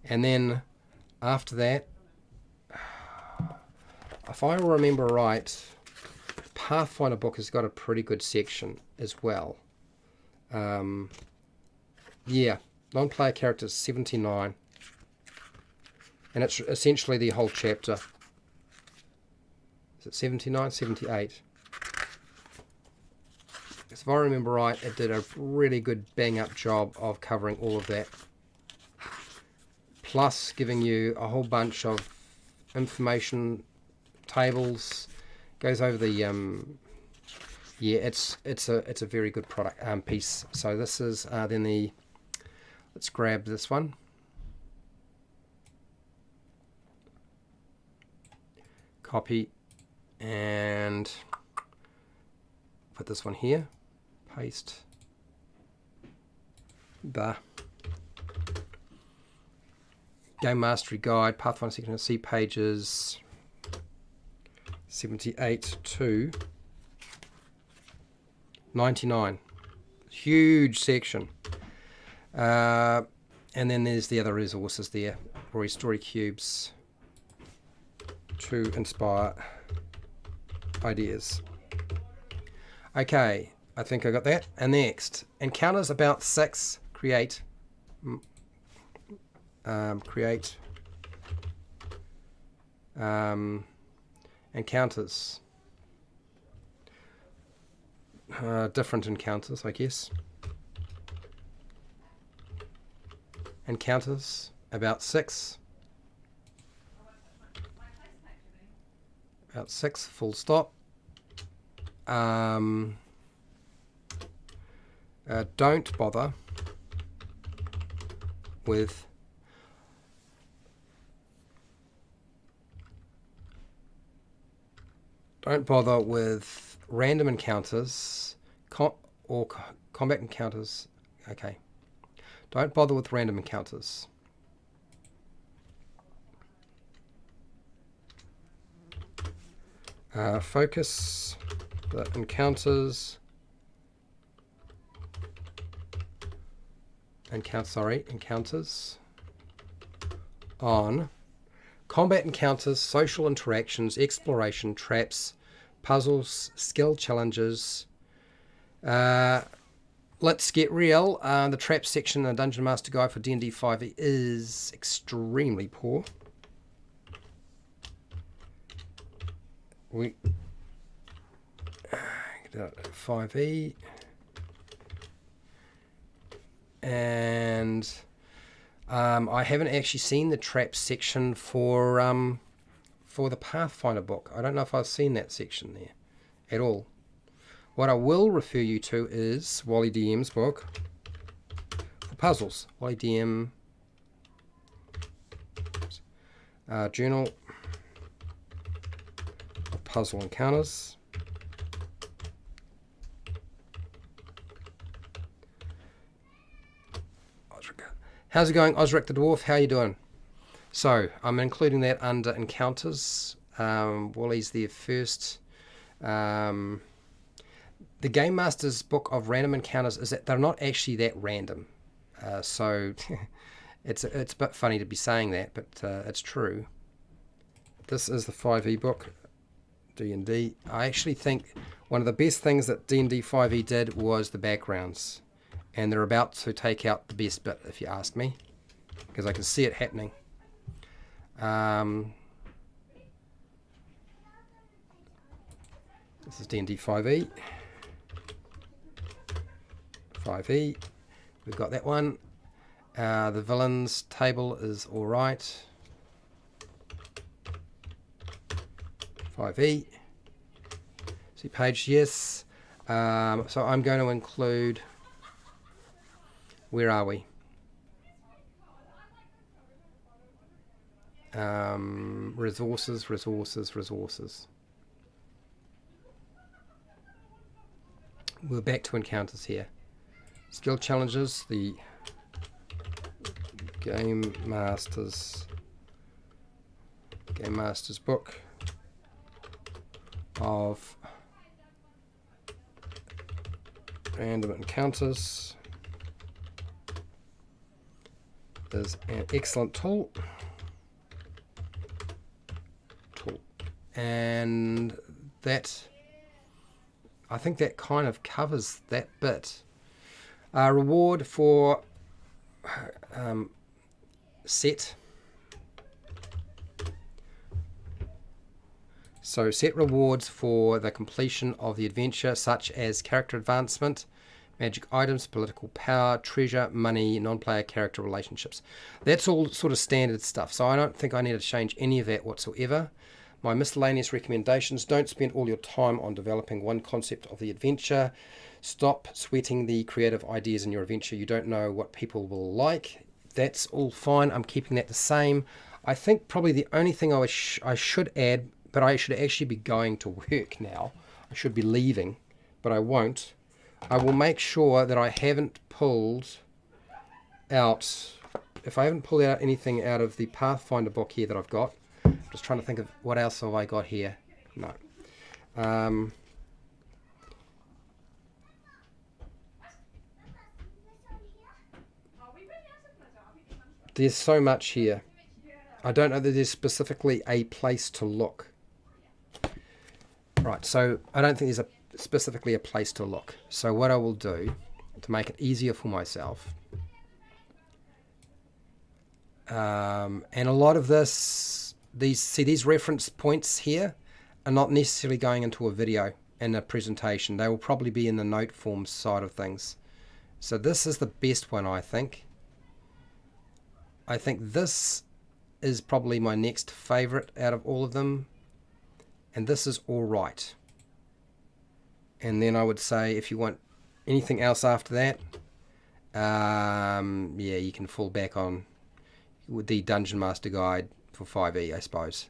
And then after that, if I remember right, Pathfinder book has got a pretty good section as well. Yeah, non-player characters 79. And it's essentially the whole chapter. Is it 79? 78. If I remember right, it did a really good bang-up job of covering all of that. Plus giving you a whole bunch of information tables, Goes over the yeah, it's a very good product piece. So this is then the, let's grab this one. Copy and put this one here. Paste. The Game Mastery Guide, Pathfinder Second C pages 78 to 99. Huge section. And then there's the other resources there. Rory Story Cubes to inspire ideas. Okay, I think I got that. And next, encounters about 6. Create encounters. Different encounters, I guess. Encounters about 6. About 6, full stop. Don't bother with random encounters or combat encounters. Okay. Don't bother with random encounters. Focus the encounters on combat encounters, social interactions, exploration, traps, puzzles, skill challenges. Let's get real. The trap section in the Dungeon Master Guide for D&D 5e is extremely poor. 5e, and I haven't actually seen the trap section for the Pathfinder book. I don't know if I've seen that section there at all. What I will refer you to is Wally DM's book for puzzles. Wally DM Journal of Puzzle Encounters. How's it going, Osric the Dwarf? How you doing? So I'm including that under encounters. Wally's there first. The Game Master's book of random encounters is that they're not actually that random. So it's a bit funny to be saying that, but it's true. This is the 5e book, D&D. I actually think one of the best things that D&D 5e did was the backgrounds. And they're about to take out the best bit, if you ask me, because I can see it happening. This is D&D 5e. 5e. We've got that one. The villains table is all right. 5e. See page, yes. So I'm going to include... Where are we? Resources. We're back to encounters here. Skill challenges, the Game Master's book of random encounters is an excellent tool. And that, I think that kind of covers that bit. Reward for set. So set rewards for the completion of the adventure, such as character advancement, magic items, political power, treasure, money, non-player character relationships. That's all sort of standard stuff. So I don't think I need to change any of that whatsoever. My miscellaneous recommendations: don't spend all your time on developing one concept of the adventure. Stop sweating the creative ideas in your adventure. You don't know what people will like. That's all fine. I'm keeping that the same. I think probably the only thing I should add, but I should actually be going to work now. I should be leaving, but I won't. I will make sure that I haven't pulled out, if I haven't pulled out anything out of the Pathfinder book here that I've got. I'm just trying to think of what else have I got here. No. There's so much here. I don't know that there's specifically a place to look. Right, so I don't think there's specifically a place to look. So what I will do to make it easier for myself, and a lot of these reference points here are not necessarily going into a video and a presentation. They will probably be in the note form side of things. So this is the best one, I think. I think this is probably my next favorite out of all of them, and this is all right. And then I would say if you want anything else after that, yeah, you can fall back on the Dungeon Master Guide for 5e, I suppose.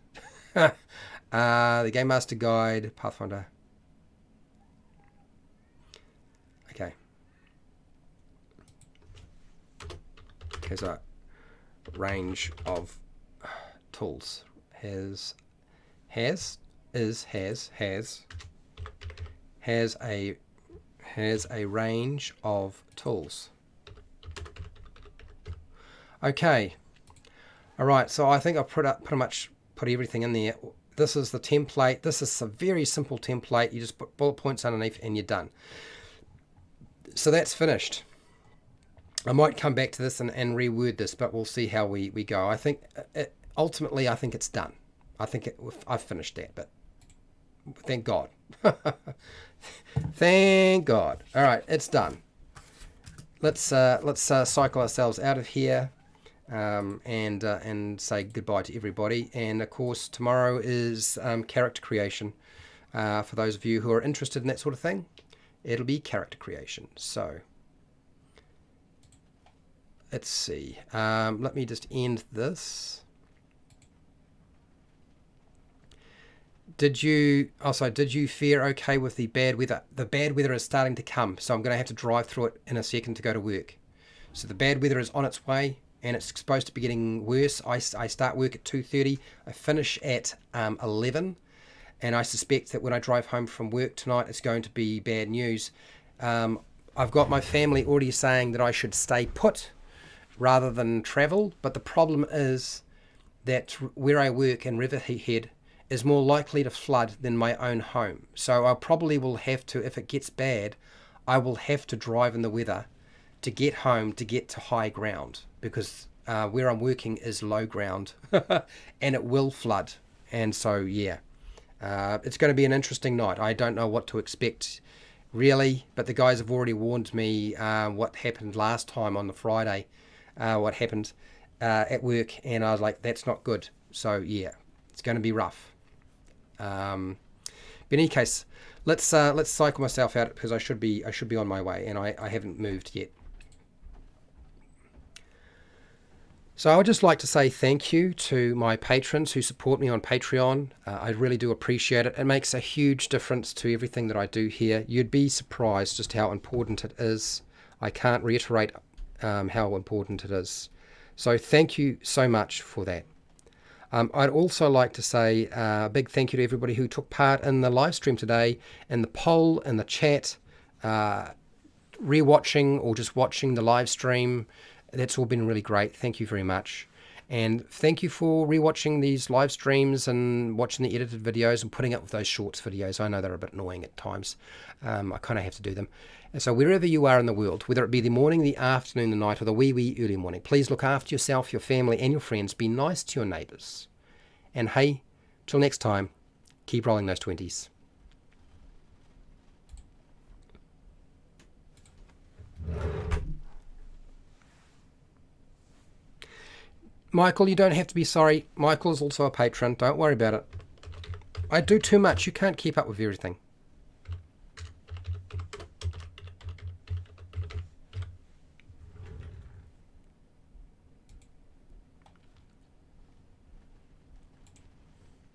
The Game Master Guide, Pathfinder. Okay. Okay, so range of tools has a range of tools. Okay. All right, so I think I've pretty much put everything in there. This is the template. This is a very simple template. You just put bullet points underneath and you're done. So that's finished. I might come back to this and reword this, but we'll see how we go. I think ultimately I think it's done. I think I've finished that, but thank God. Thank God. All right, it's done. Let's cycle ourselves out of here, and say goodbye to everybody. And of course, tomorrow is character creation. For those of you who are interested in that sort of thing, it'll be character creation. So let's see. Let me just end this. Did you fare okay with the bad weather? The bad weather is starting to come, so I'm going to have to drive through it in a second to go to work. So the bad weather is on its way, and it's supposed to be getting worse. I start work at 2:30. I finish at 11, and I suspect that when I drive home from work tonight, it's going to be bad news. I've got my family already saying that I should stay put rather than travel, but the problem is that where I work in Riverhead is more likely to flood than my own home. So I probably will have to, if it gets bad, I will have to drive in the weather to get home, to get to high ground, because where I'm working is low ground and it will flood. And so, yeah, it's going to be an interesting night. I don't know what to expect really, but the guys have already warned me what happened last time on the Friday, what happened at work, and I was like, that's not good. So yeah, it's going to be rough. But in any case, let's cycle myself out, because I should be on my way, and I haven't moved yet. So I would just like to say thank you to my patrons who support me on Patreon. I really do appreciate it. It makes a huge difference to everything that I do here. You'd be surprised just how important it is. I can't reiterate how important it is. So thank you so much for that. I'd also like to say a big thank you to everybody who took part in the live stream today, in the poll, in the chat, rewatching or just watching the live stream. That's all been really great. Thank you very much. And thank you for rewatching these live streams and watching the edited videos and putting up with those shorts videos. I know they're a bit annoying at times. I kind of have to do them. And so wherever you are in the world, whether it be the morning, the afternoon, the night, or the wee early morning, please look after yourself, your family, and your friends. Be nice to your neighbours. And hey, till next time, keep rolling those 20s. Michael, you don't have to be sorry. Michael's also a patron. Don't worry about it. I do too much. You can't keep up with everything.